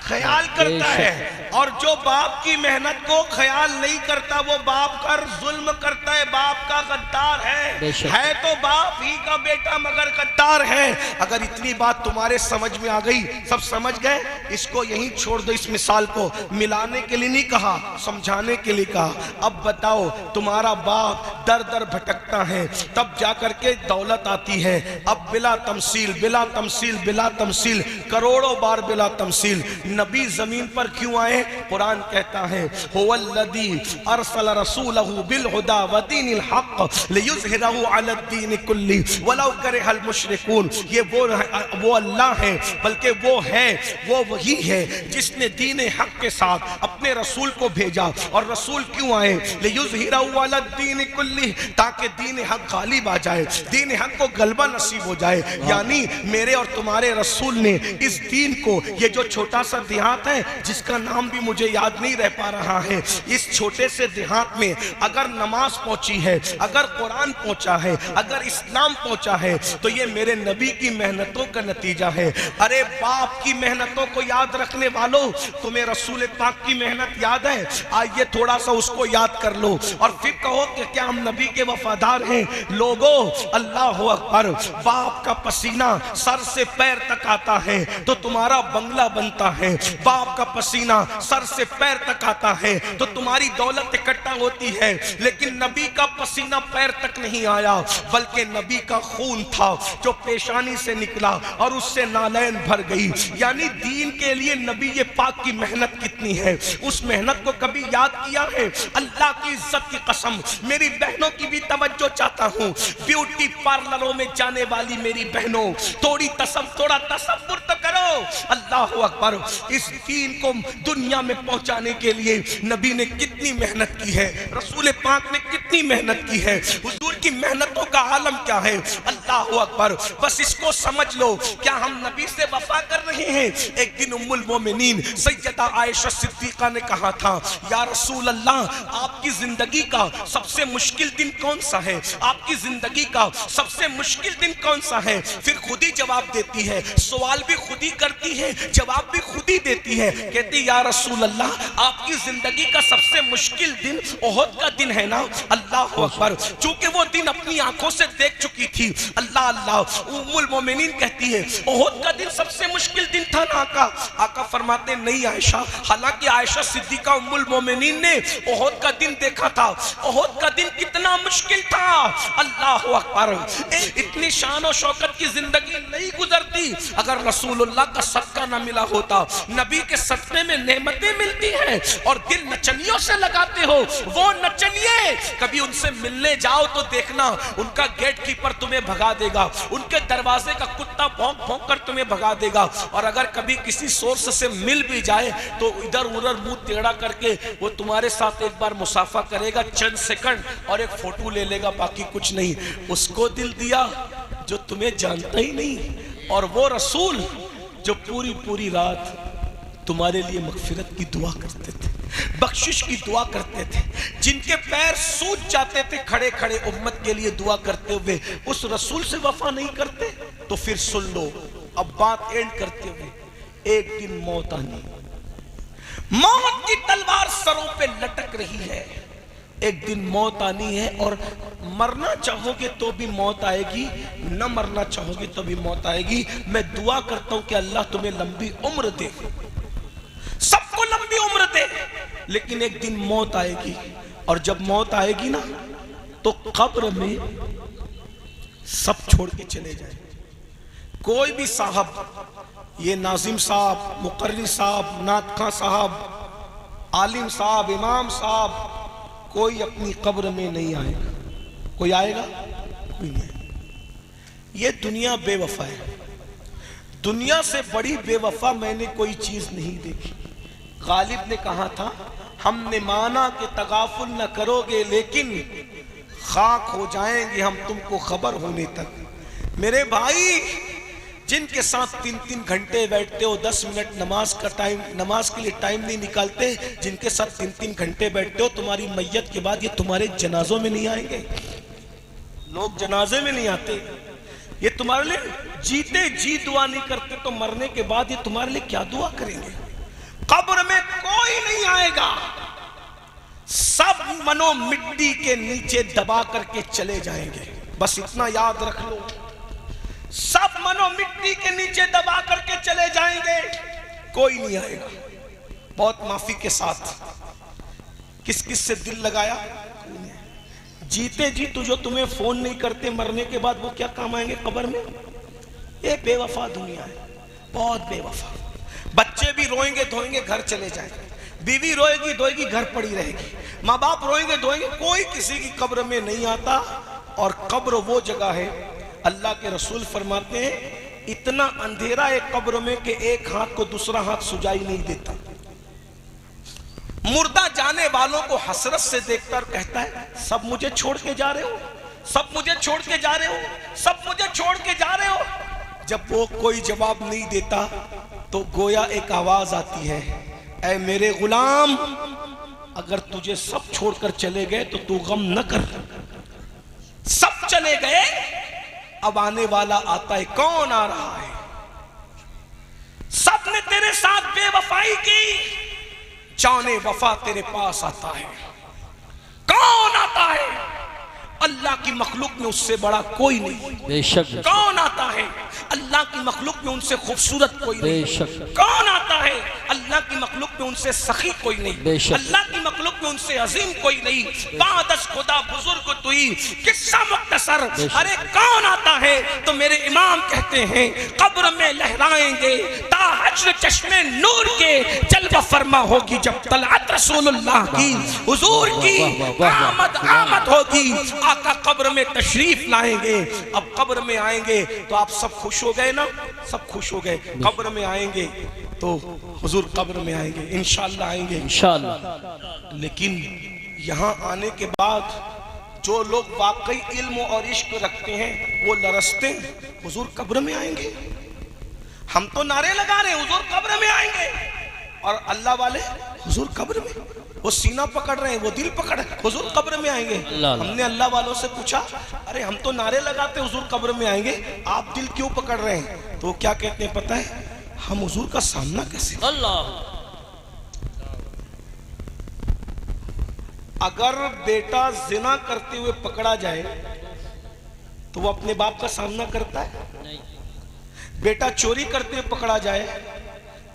ख्याल करता है, और जो बाप की मेहनत को ख्याल नहीं करता वो बाप पर जुल्म करता है, बाप का गद्दार है तो बाप ही का बेटा मगर गद्दार है। अगर इतनी बात तुम्हारे समझ में आ गई, सब समझ गए, इसको यहीं छोड़ दो। इस मिसाल को मिलाने के लिए नहीं कहा, समझाने के लिए कहा। अब बताओ, तुम्हारा बाप दर दर भटकता है, तब जाकर के दौलत आती है। अब बिला तमसील, बिला तमसील, बिला तमसील, करोड़ों बार बिला तमसील नबी जमीन पर क्यों आए? कुरान कहता है, हुवल्लज़ी अरसल रसूलहु बिल हुदा व दीनिल हक़ लियुज़हिरहु अला दीन कुल्ली वलौ करिहल मुशरिकून। ये वो अल्लाह है, बल्कि वो है, वो वही है जिसने दीन हक के साथ अपने रसूल को भेजा। और रसूल क्यों आए? लियुज़हिरहु अला दीन कुल्ली, ताकि दीन हक गालिब आ जाए, दीन हक को गलबा नसीब हो जाए। यानी मेरे और तुम्हारे रसूल ने इस दीन को, ये जो छोटा सा देहात है जिसका नाम भी मुझे याद नहीं रह पा रहा है, इस छोटे से देहात में अगर नमाज पहुंची है, अगर कुरान पहुंचा है, अगर इस्लाम पहुंचा है, तो ये मेरे नबी की मेहनतों का नतीजा है। अरे बाप की मेहनतों को याद रखने वालों, तुम्हें रसूल पाक की मेहनत याद है? आइए थोड़ा सा उसको याद कर लो और फिर कहो कि क्या हम नबी के वफादार हैं? लोगों, अल्लाह अकबर, बाप का पसीना सर से पैर तक आता है तो तुम्हारा बंगला बनता है, बाप का पसीना सर से पैर तक आता है तो तुम्हारी दौलत इकट्ठा होती है। लेकिन नबी का पसीना पैर तक नहीं आया, बल्कि नबी का खून था जो पेशानी से निकला और उससे नालैन भर गई। यानी दीन के लिए नबी ये पाक की मेहनत कितनी है, उस मेहनत को कभी याद किया है? अल्लाह की इज्जत की कसम, मेरी बहनों की भी तवज्जो चाहता हूँ। ब्यूटी पार्लरों में जाने वाली मेरी बहनों, थोड़ा तसव्वुर तो करो। अल्लाह अकबर, इस दीन को दुनिया में पहुंचाने के लिए नबी ने कितनी मेहनत की है, रसूल पाक ने कितनी मेहनत की है। हुजूर की मेहनतों का आलम क्या है। अल्लाह अकबर, बस इसको समझ लो। क्या हम नबी से वफा कर रहे हैं? एक दिन उम्मुल मोमिनीन सैयदा आयशा सिद्दीका ने कहा था, या रसूल अल्लाह, आपकी जिंदगी का सबसे मुश्किल दिन कौन सा है? आपकी जिंदगी का सबसे मुश्किल दिन कौन सा है? फिर खुद ही जवाब देती है, सवाल भी खुद ही करती है, जवाब भी खुद ही देती है। कहती, या रसूल अल्लाह, आपकी जिंदगी का सबसे मुश्किल दिन ओहद का दिन है ना? अल्लाह अकबर, चूंकि वो दिन अपनी आंखों से देख चुकी थी। अल्लाह अल्लाह, उम्मुल मोमिनीन कहती है, ओहद का दिन सबसे मुश्किल दिन था ना आका? आका फरमाते, नहीं आयशा, हालांकि आयशा सिद्दीका उम्मुल मोमिनीन ने ओहद का दिन देखा था। ओहद का दिन कितना मुश्किल था। अल्लाह अकबर, इतनी शान और शौकत की जिंदगी नहीं गुजरती अगर रसूलुल्लाह का सदका ना मिला होता। नबी के सदके में नेमतें मिलती हैं और दिल नचनियों से लगाते हो। वो नचनिए, कभी उनसे मिलने जाओ तो देखना, उनका गेट कीपर तुम्हें भगा देगा, उनके दरवाजे का कुत्ता भौंक भौंक कर तुम्हें भगा देगा। और अगर कभी किसी सोर्स से मिल भी जाए तो इधर उधर मुंह टेढ़ा करके वो तुम्हारे साथ एक बार मुसाफा करेगा, चंद सेकंड, और एक फोटो ले लेगा, बाकी कुछ नहीं। उसको दिल दिया जो तुम्हें जानता ही नहीं। और वो रसूल जो पूरी पूरी रात तुम्हारे लिए मगफिरत की दुआ करते थे, बख्शिश की दुआ करते थे, जिनके पैर सूज जाते थे खड़े खड़े उम्मत के लिए दुआ करते हुए, उस रसूल से वफा नहीं करते? तो फिर सुन लो, अब बात एंड करते हुए, एक दिन मौत आनी, मौत की तलवार सरों पे लटक रही है। एक दिन मौत आनी है और मरना चाहोगे तो भी मौत आएगी, न मरना चाहोगे तो भी मौत आएगी। मैं दुआ करता हूं कि अल्लाह तुम्हें लंबी उम्र दे, सबको लंबी उम्र दे, लेकिन एक दिन मौत आएगी। और जब मौत आएगी ना, तो कब्र में सब छोड़ के चले जाए। कोई भी साहब, ये नाजिम साहब, मुकर्री साहब, नातखा साहब, आलिम साहब, इमाम साहब, कोई अपनी कब्र में नहीं आएगा। कोई आएगा? कोई नहीं। ये दुनिया बेवफा है। दुनिया से बड़ी बेवफा मैंने कोई चीज नहीं देखी। गालिब ने कहा था, हमने माना कि तगाफुल न करोगे, लेकिन खाक हो जाएंगे हम तुमको खबर होने तक। मेरे भाई, जिनके साथ 3-3 घंटे बैठते हो, 10 मिनट नमाज के लिए टाइम नहीं निकालते, जिनके साथ 3-3 घंटे बैठते हो, तुम्हारी मैयत के बाद ये तुम्हारे जनाजों में नहीं आएंगे। लोग जनाजे में नहीं आते, ये तुम्हारे लिए जीते जी दुआ नहीं करते, तो मरने के बाद ये तुम्हारे लिए क्या दुआ करेंगे? कब्र में कोई नहीं आएगा, सब मनो मिट्टी के नीचे दबा करके चले जाएंगे। बस इतना याद रख लो, सब मनो मिट्टी के नीचे दबा करके चले जाएंगे, कोई नहीं आएगा। बहुत माफी के साथ, किस किस से दिल लगाया? जीते जी तो जो तुम्हें फोन नहीं करते, मरने के बाद वो क्या काम आएंगे कब्र में? ये बेवफा दुनिया है, बहुत बेवफा। बच्चे भी रोएंगे धोएंगे घर चले जाएंगे, बीवी रोएगी धोएगी घर पड़ी रहेगी, माँ बाप रोएंगे धोएंगे, कोई किसी की कब्र में नहीं आता। और कब्र वो जगह है, अल्लाह के रसूल फरमाते हैं, इतना अंधेरा है कब्र में कि एक हाथ को दूसरा हाथ सुझाई नहीं देता। मुर्दा जाने वालों को हसरत से देखता और कहता है, सब मुझे छोड़ के जा रहे हो, सब मुझे छोड़ के जा रहे हो, सब मुझे छोड़ के जा रहे हो। जब वो कोई जवाब नहीं देता तो गोया एक आवाज आती है, ऐ मेरे गुलाम, अगर तुझे सब छोड़कर चले गए तो तू गम न कर, सब चले गए, अब आने वाला आता है। कौन आ रहा है? सब ने तेरे साथ बेवफाई की, जाने वफा तेरे पास आता है। कौन आता है? अल्लाह की मखलूक में उससे बड़ा कोई नहीं। बेशक। कौन आता है? अल्लाह की मखलूक में उनसे खूबसूरत कोई नहीं। कौन आता है? अल्लाह की मखलूक में उनसे सखी कोई नहीं। अल्लाह की मखलूक में में उनसे अजीम कोई नहीं, बादस खुदा बुजुर्ग तुई। किस्सा मुख्तसर, अरे कौन आता है तो मेरे इमाम कहते हैं कब्र में लहराएंगे ताहज्र चश्मे नूर के, जलवा फरमा होगी जब तलअत रसूलुल्लाह की, हुजूर की आमद होगी, आका कब्र में तशरीफ लाएंगे। अब कब्र में आएंगे तो आप सब खुश हो गए ना, सब खुश हो गए। कब्र में आएंगे तो हुजूर कब्र में आएंगे, इंशाअल्लाह आएंगे इंशाअल्लाह। लेकिन यहाँ आने के बाद जो लोग वाकई इल्म और इश्क रखते हैं वो लरसते हैं, हुजूर कब्र में आएंगे। हम तो नारे लगा रहे हैं हुजूर कब्र में आएंगे, और अल्लाह वाले हुजूर कब्र में, वो सीना पकड़ रहे हैं, वो दिल पकड़ रहे हैं, हुजूर कब्र में आएंगे। हमने अल्लाह वालों से पूछा, अरे हम तो नारे लगाते हुजूर कब्र में आएंगे, आप दिल क्यों पकड़ रहे हैं? तो क्या कहते हैं पता है, हम हुजूर का सामना कैसे? अल्लाह, अगर बेटा जिना करते हुए पकड़ा जाए तो वो अपने बाप का सामना करता है? नहीं। बेटा चोरी करते हुए पकड़ा जाए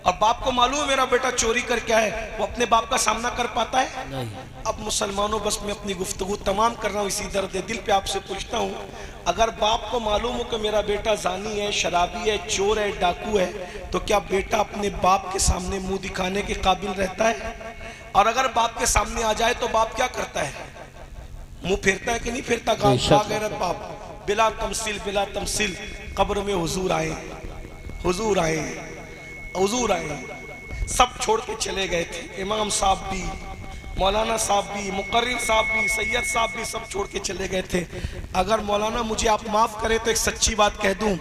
और बाप को मालूम है मेरा बेटा चोरी करके आए, वो अपने बाप का सामना कर पाता है? नहीं। अब मुसलमानों, बस मैं अपनी गुफ्तगू तमाम कर रहा हूँ इसी दर्द दिल पे आपसे पूछता हूँ, अगर बाप को मालूम हो कि मेरा बेटा जानी है, शराबी है, चोर है, डाकू है, तो क्या बेटा अपने बाप के सामने मुंह दिखाने के काबिल रहता है? और अगर बाप के सामने आ जाए तो बाप क्या करता है? मुंह फेरता है कि नहीं फेरता? गैरत बाप बिला तमसील कब्र में हुजूर आए, हुजूर आए, हुजूर आए। सब छोड़ के चले गए थे, इमाम साहब भी, मौलाना साहब भी, मुकर्रिर साहब भी, सैयद साहब भी, सब छोड़ के चले गए थे। अगर मौलाना मुझे आप माफ करें तो एक सच्ची बात कह दूं,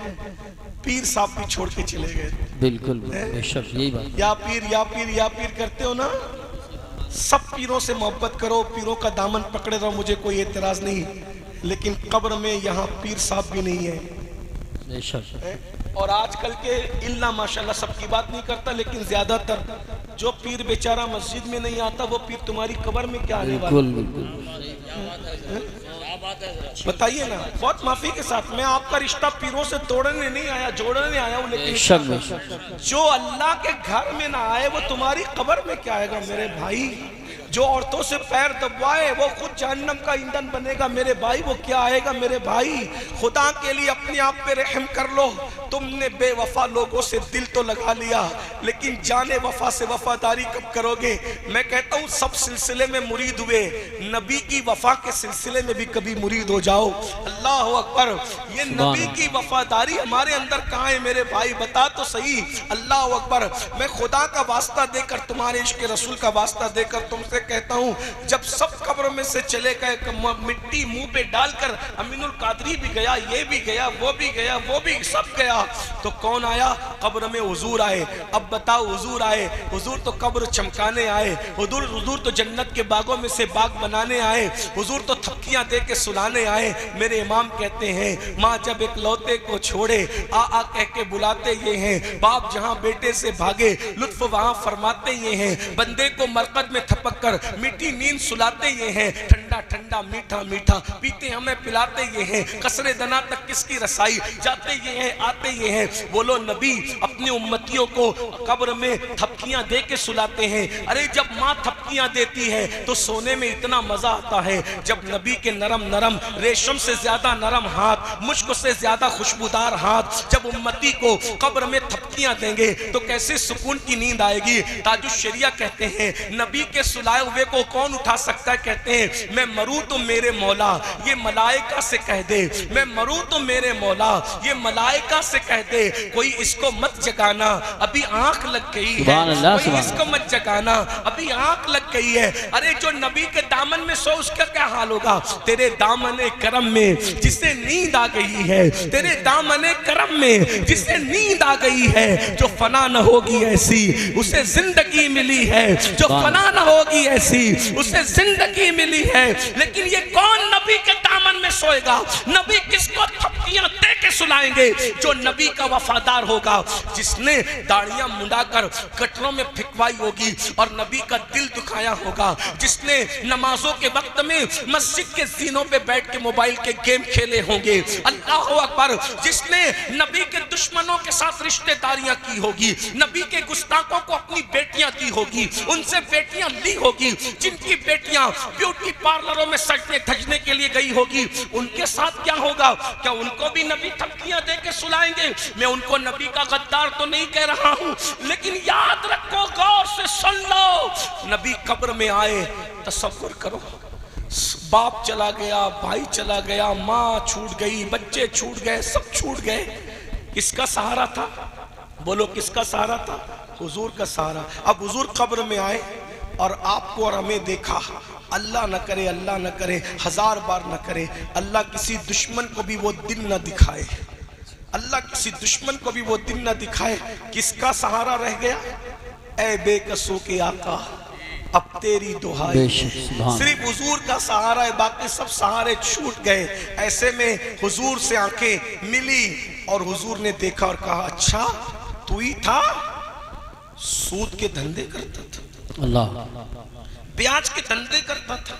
पीर साहब भी छोड़ के चले गए। बिल्कुल बेशक यही बात। या पीर या पीर या पीर करते हो ना, सब पीरों से मोहब्बत करो, पीरों का दामन पकड़े रहो, मुझे कोई एतराज नहीं, लेकिन कब्र में यहाँ पीर साहब भी नहीं है। और आजकल के इल्ला माशाल्लाह सबकी बात नहीं करता, लेकिन ज्यादातर जो पीर बेचारा मस्जिद में नहीं आता, वो पीर तुम्हारी कब्र में क्या आने वाला? बताइए ना, बहुत माफी के साथ, मैं आपका रिश्ता पीरों से तोड़ने नहीं आया, जोड़ने आया हूँ, लेकिन जो अल्लाह के घर में ना आए वो तुम्हारी कब्र में क्या आएगा मेरे भाई? जो औरतों से पैर दबवाए वो खुद जहन्नम का ईंधन बनेगा मेरे भाई, वो क्या आएगा मेरे भाई? खुदा के लिए अपने आप पे रहम कर लो, तुमने बेवफा लोगों से दिल तो लगा लिया, लेकिन जाने वफा से वफादारी कब करोगे? मैं कहता हूँ सब सिलसिले में मुरीद हुए, नबी की वफा के सिलसिले में भी कभी मुरीद हो जाओ। अल्लाह अकबर, ये नबी की वफादारी हमारे अंदर कहाँ है मेरे भाई? बता तो सही। अल्लाह अकबर, मैं खुदा का वास्ता देकर, तुम्हारे इश्क रसूल का वास्ता देकर तुमसे कहता हूं, जब सब कब्र में से चले गए, मिट्टी मुंह पे डालकर अमीनुल कादरी भी गया, ये भी गया, वो भी गया, वो भी सब गया, तो कौन आया? कब्र में हुजूर आए। अब बताओ, हुजूर आए, हुजूर तो कब्र चमकाने आए, हुजूर तो जन्नत के बागों में से बाग बनाने आए, हुजूर तो थपकियां दे के सुलाने आए। मेरे इमाम कहते हैं, माँ जब एक लौते को छोड़े आ कह के बुलाते ये हैं, बाप जहां बेटे से भागे लुत्फ वहां फरमाते ये हैं, बंदे को मरकत में थपक मीठी नींद सुलाते ये हैं, ठंडा ठंडा मीठा मीठा पीते हमें पिलाते ये हैं, कसरे दना तक किसकी रसाई जाते ये हैं, आते ये हैं। बोलो नबी अपनी उम्मतियों को कब्र में थपकियां दे के सुलाते हैं। अरे जब माँ थपकियां देती है तो सोने में इतना मजा आता है, जब नबी के नरम नरम, रेशम से ज्यादा नरम हाथ, मुश्क से ज्यादा खुशबूदार हाथ जब उम्मती को कब्र में थपकियां देंगे तो कैसे सुकून की नींद आएगी। ताजुश्शरिया कहते हैं, नबी के सुलाए हुए को कौन उठा सकता है? कहते हैं, मैं मरूं तो मेरे मौला ये मलाइका से कह दे, मैं मरूं तो मेरे मौला ये मलाइका से कह दे, कोई इसको मत जगाना अभी आंख लग गई है, कोई इसको मत जगाना अभी आंख लग गई है। अरे जो नबी के दामन में सो उसका क्या हाल होगा? तेरे दामने करम में जिसे नींद आ गई है, तेरे दामने करम में जिसे नींद आ गई है, जो फना न होगी ऐसी उसे जिंदगी मिली है, जो फना न होगी ऐसी उसे जिंदगी मिली है। लेकिन ये कौन नबी के दामन में सोएगा? नबी किसको थपकियां दे के के सुलाएंगे जो नबी का वफादार होगा, जिसने दाढ़ियां मुंडाकर गटरों में फिकवाई होगी और नबी का दिल दुखाया होगा, जिसने नमाजों के वक्त में मस्जिद के जीनों पे बैठ के मोबाइल के गेम खेले होंगे, अल्लाह अकबर, जिसने नबी के दुश्मनों के साथ रिश्तेदारियां की होगी, नबी के गुस्ताखों को अपनी बेटियां दी होगी, उनसे बेटियां ली होगी, जिनकी बेटियां ब्यूटी पार्लरों में सजने धजने के लिए गई होगी, उनके साथ क्या होगा? क्या उनको भी नबी धमकियां दे के सुलाएंगे? मैं उनको नबी का गद्दार तो नहीं कह रहा हूं, लेकिन याद रखो, गौर से सुन लो, नबी कब्र में आए, तसव्वुर करो, बाप चला गया, भाई चला गया, माँ छूट गई, बच्चे छूट गए, सब छूट गए, किसका सहारा था? बोलो किसका सहारा था? हुजूर का सहारा। अब हुजूर कब्र में आए और आपको और हमें देखा, अल्लाह न करे, अल्लाह न करे, 1000 बार न करे, अल्लाह किसी दुश्मन को भी वो दिन न दिखाए, अल्लाह किसी दुश्मन को भी वो दिन न दिखाए, किसका सहारा रह गया? ऐ बेकसों के आका, अब तेरी दुहाई, सिर्फ हुजूर का सहारा है, बाकी सब सहारे छूट गए। ऐसे में हुजूर से आंखें मिली और हुजूर ने देखा और कहा, अच्छा तू ही था, सूद के धंधे करता था, अल्लाह, ब्याज के धंधे करता था,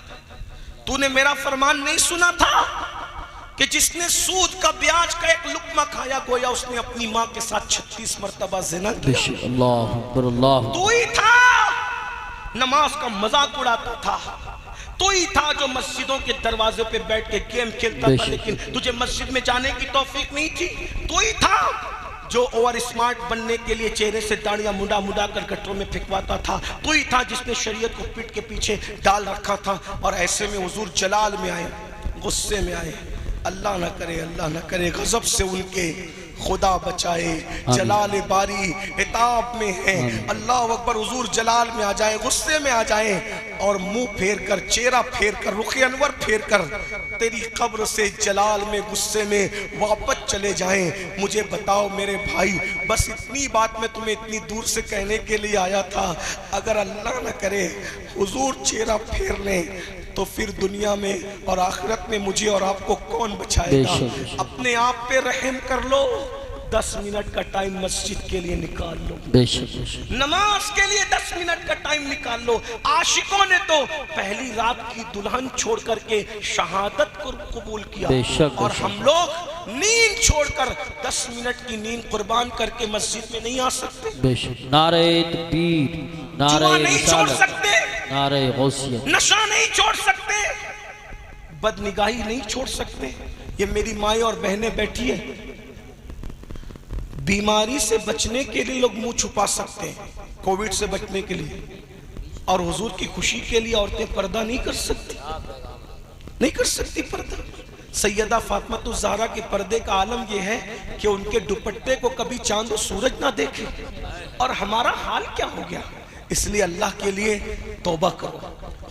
तूने मेरा फरमान नहीं सुना था कि जिसने सूद का ब्याज का एक लुक्मा खाया, गोया उसने अपनी माँ के साथ 36 मर्तबा ज़िना किया। अल्लाह अकबर, अल्लाह, तू ही था नमाज का मजाक उड़ाता था, तू ही था जो मस्जिदों के दरवाजे पे बैठ के गेम खेलता था, लेकिन तुझे मस्जिद में जाने की तौफीक नहीं थी। तू ही था जो ओवर स्मार्ट बनने के लिए चेहरे से दाढ़ियां मुंडा मुंडा कर गटरों में फेंकवाता था। तू ही था जिसने शरीयत को पीठ के पीछे डाल रखा था। और ऐसे में हुजूर जलाल में आए, गुस्से में आए, अल्लाह न करे, अल्लाह न करे, गजब से उनके खुदा बचाए, जलाल बारी हिताब में है, अल्लाह अकबर। हुजूर जलाल में आ जाए, गुस्से में आ जाए और मुंह फेर कर, चेहरा फेर कर, रुखे अनवर फेर कर तेरी कब्र से जलाल में, गुस्से में वापस चले जाएं। मुझे बताओ मेरे भाई, बस इतनी बात मैं तुम्हें इतनी दूर से कहने के लिए आया था, अगर अल्लाह न करे हुजूर चेहरा फेर लें तो फिर दुनिया में और आखिरत में मुझे और आपको कौन बचाएगा? अपने आप पे रहम कर लो, 10 मिनट का टाइम मस्जिद के लिए निकाल लो, नमाज के लिए 10 मिनट का टाइम निकाल लो। आशिकों ने तो पहली रात की दुल्हन छोड़ करके शहादत को कबूल किया, और हम लोग नींद छोड़कर 10 मिनट की नींद कुर्बान करके मस्जिद में नहीं आ सकते। नारे तकबीर, नारे नहीं छोड़ सकते, नारे गौसियत, नशा नहीं छोड़ सकते, बदनिगाही नहीं छोड़ सकते। ये मेरी माएं और बहनें बैठी है, बीमारी से बचने के लिए लोग मुंह छुपा सकते हैं, कोविड से बचने के लिए, और हुजूर की खुशी के लिए औरतें पर्दा नहीं कर सकती, नहीं कर सकती पर्दा। सैयदा फातिमा ज़हरा के पर्दे का आलम यह है कि उनके दुपट्टे को कभी चांद और सूरज ना देखे, और हमारा हाल क्या हो गया। इसलिए अल्लाह के लिए तौबा करो,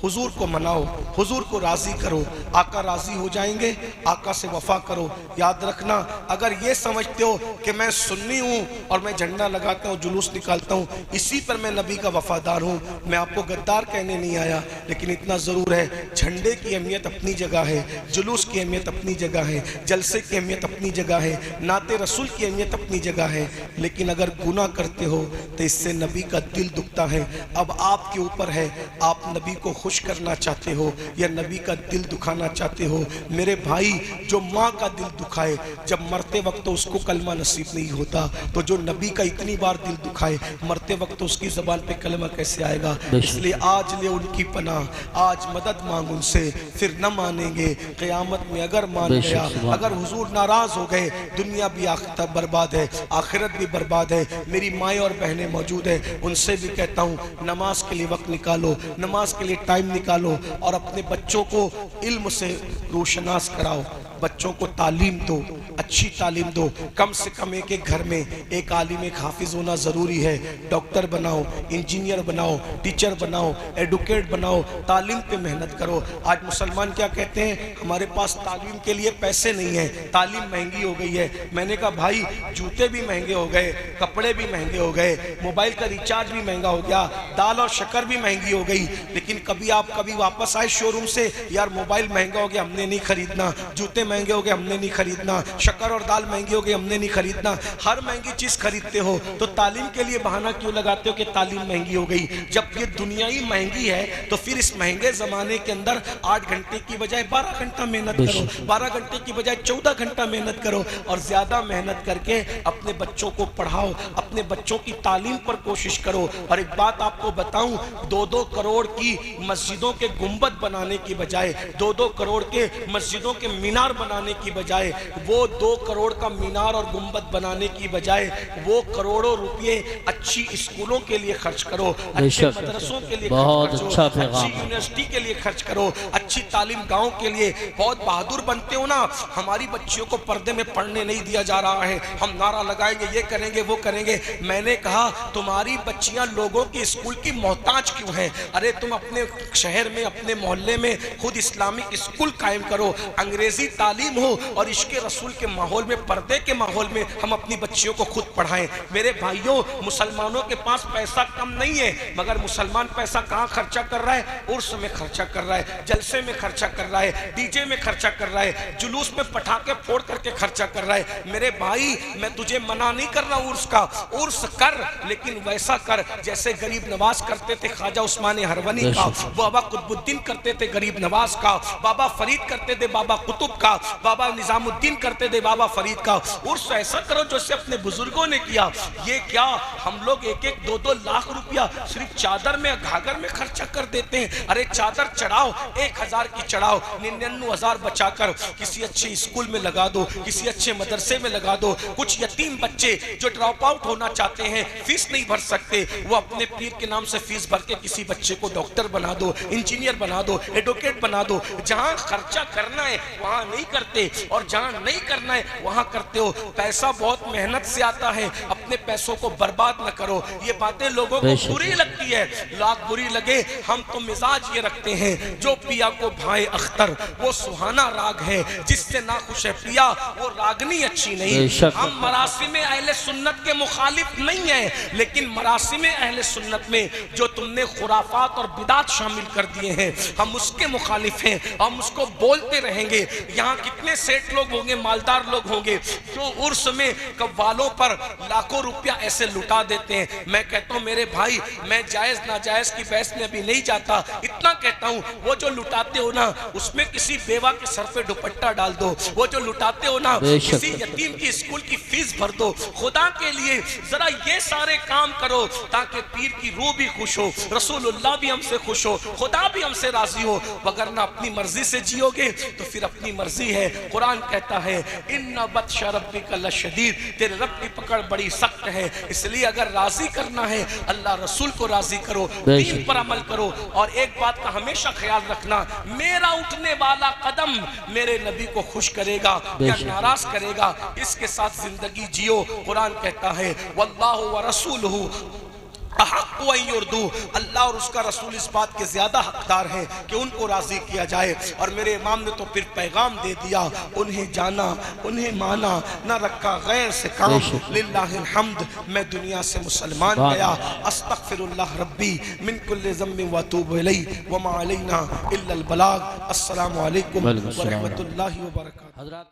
हुजूर को मनाओ, हुजूर को राजी करो, आका राजी हो जाएंगे, आका से वफा करो। याद रखना, अगर ये समझते हो कि मैं सुन्नी हूँ और मैं झंडा लगाता हूँ, जुलूस निकालता हूँ, इसी पर मैं नबी का वफादार हूँ, मैं आपको गद्दार कहने नहीं आया, लेकिन इतना ज़रूर है, झंडे की अहमियत अपनी जगह है, जुलूस की अहमियत अपनी जगह है, जलसे की अहमियत अपनी जगह है, नाते रसूल की अहमियत अपनी जगह है, लेकिन अगर गुनाह करते हो तो इससे नबी का दिल दुखता है। अब आपके ऊपर है, आप नबी को खुश करना चाहते हो या नबी का दिल दुखाना चाहते हो। मेरे भाई, जो माँ का दिल दुखाए जब मरते वक्त तो उसको कलमा नसीब नहीं होता, तो जो नबी का इतनी बार दिल दुखाए मरते वक्त तो उसकी ज़बान पे कलमा कैसे आएगा? इसलिए आज ले उनकी पनाह, आज मदद मांग उनसे, फिर न मानेंगे क़यामत में अगर मान गया। अगर हुजूर नाराज हो गए, दुनिया भी बर्बाद है, आखिरत भी बर्बाद है। मेरी माएँ और बहनें मौजूद है, उनसे भी कहता हूँ, नमाज के लिए वक्त निकालो, नमाज के लिए टाइम निकालो, और अपने बच्चों को इल्म से रोशनास कराओ, बच्चों को तालीम दो, अच्छी तालीम दो। कम से कम एक एक घर में एक आलिम, एक हाफिज होना ज़रूरी है। डॉक्टर बनाओ, इंजीनियर बनाओ, टीचर बनाओ, एडुकेट बनाओ, तालीम पे मेहनत करो। आज मुसलमान क्या कहते हैं, हमारे पास तालीम के लिए पैसे नहीं है, तालीम महंगी हो गई है। मैंने कहा भाई, जूते भी महंगे हो गए, कपड़े भी महंगे हो गए, मोबाइल का रिचार्ज भी महंगा हो गया, दाल और शक्कर भी महंगी हो गई, लेकिन कभी आप वापस आए शोरूम से, यार मोबाइल महंगा हो गया, हमने नहीं खरीदना, जूते महंगे हो गए, हमने नहीं खरीदना, शक्कर और दाल महंगी हो गई, हमने नहीं खरीदना। हर महंगी चीज खरीदते हो तो तालीम के लिए बहाना क्यों लगाते हो कि तालीम महंगी हो गई? जब ये दुनिया ही महंगी है तो फिर इस महंगे जमाने के अंदर 8 घंटे की बजाय 12 घंटा मेहनत करो, 12 घंटे की बजाय 14 घंटा मेहनत करो और ज्यादा मेहनत करके अपने बच्चों को पढ़ाओ, अपने बच्चों की तालीम पर कोशिश करो। और एक बात आपको बताऊं, 2-2 करोड़ की मस्जिदों के गुंबद बनाने की बजाय, 2-2 करोड़ के मस्जिदों के मीनार बनाने की बजाय, वो 2 करोड़ का मीनार और गुंबद बनाने की बजाय वो करोड़ों रुपए अच्छी स्कूलों के लिए खर्च करो, अच्छे मदरसों के लिए खर्च करो, अच्छी यूनिवर्सिटी के लिए खर्च करो, अच्छी तालीम गाँव के लिए। बहुत बहादुर बनते हो ना, हमारी बच्चियों को पर्दे में पढ़ने नहीं दिया जा रहा है, हम नारा लगाएंगे, ये करेंगे, वो करेंगे। मैंने कहा तुम्हारी बच्चियां लोगों की स्कूल की मोहताज क्यों हैं? अरे तुम अपने शहर में, अपने मोहल्ले में खुद इस्लामिक स्कूल कायम करो, अंग्रेजी तालीम हो और इश्क रसूल के माहौल में, पर्दे के माहौल में हम अपनी बच्चियों को खुद पढ़ाएं। मेरे भाइयों, मुसलमानों के पास पैसा कम नहीं है, मगर मुसलमान पैसा कहाँ खर्चा कर रहा है? उर्स में खर्चा कर रहा है, जलसे में खर्चा कर रहा है, डीजे में खर्चा कर रहा है, जुलूस में पटाखे फोड़ करके खर्चा कर रहा है। मेरे भाई, मैं तुझे मना नहीं कर रहा उर्स का, उर्स कर, लेकिन वैसा कर जैसे गरीब नवाज करते थे, ख्वाजा उस्मान हरवनी का, बाबा कुतुबुद्दीन करते थे गरीब नवाज का, बाबा फरीद करते थे बाबा कुतुब का, बाबा निजामुद्दीन करते थे बाबा फरीद का। उर्स ऐसा करो जैसे अपने बुजुर्गों ने किया। ये क्या हम लोग 1-1, 2-2 लाख रुपया सिर्फ चादर में, घाघर में खर्चा कर देते हैं। अरे चादर चढ़ाओ, 1000 की चढ़ाओ, 99,000 बचाकर किसी अच्छे स्कूल में लगा दो, किसी अच्छे मदरसे में लगा दो। कुछ यतीम बच्चे जो ड्रॉप आउट होना चाहते हैं, फीस नहीं भर सकते, वो अपने पीर के नाम से फीस भर के किसी बच्चे को डॉक्टर बना दो, इंजीनियर बना दो, एडवोकेट बना दो। जहां खर्चा करना है वहां नहीं करते, और जहां नहीं करना है वहां करते हो। पैसा बहुत मेहनत से आता है, अपने पैसों को बर्बाद न करो। ये बातें लोगों को बुरी लगती है, लाख बुरी लगे, हम तो मिजाज ये रखते हैं, जो पिया को भाई अख्तर वो सुहाना राग है, जिससे ना खुश है पिया वो रागनी अच्छी नहीं। हम मरासिम अहले सुन्नत के मुखालिफ नहीं है, लेकिन मरासिम अहले सुन्नत में जो तुमने खुराफात और बिदात शामिल कर दिए हैं, हम उसके मुखालिफ हैं, हम उसको बोलते रहेंगे। यहाँ कितने सेठ लोग होंगे, मालदार लोग होंगे जो उर्स में कव्वालों पर लाखों रुपया ऐसे लुटा देते हैं। मैं कहता हूँ मेरे भाई, मैं जायज नाजायज की बहस में अभी नहीं जाता, इतना कहता हूँ वो जो लुटाते हो ना, उसमें किसी बेवा के सर पे दुपट्टा डाल दो। वो जो लुटाते हो ना, किसी यतीम की स्कूल की फीस भर दो। खुदा के लिए जरा ये सारे काम करो ताकि पीर की रूह भी खुश हो, रसूलुल्लाह भी हमसे खुश हो, खुदा भी हमसे राजी हो। वगरना अपनी मर्जी से जियोगे तो फिर अपनी मर्जी है। कुरान कहता है इन्ना बत्शा रब्बिका लशदीद, तेरे रब की पकड़ बड़ी सख्त है। इसलिए अगर राजी करना है, अल्लाह रसूल को राजी करो, दीन पर अमल करो। और एक बात का हमेशा ख्याल रखना, मेरा उठने वाला कदम मेरे नबी को खुश करेगा या नाराज करेगा, इसके साथ जिंदगी जियो। कुरान कहता है वल्लाहु व रसूलुहु अल्लाह और उसका रसूल इस बात के ज्यादा हकदार हैं कि उनको राजी किया जाए। और मेरे इमाम ने तो फिर पैगाम दे दिया, उन्हें जाना, उन्हें माना, न रखा गैर से काम। लिल्लाहिल हम्द, मैं दुनिया से मुसलमान गया। अस्तगफिरुल्लाह रब्बी मिन कुल्लि ज़म्बिन व अतूबु इलैहि व मा अलैना इल्लल बलाग। अस्सलामु अलैकुम व रहमतुल्लाहि व बरकातहू।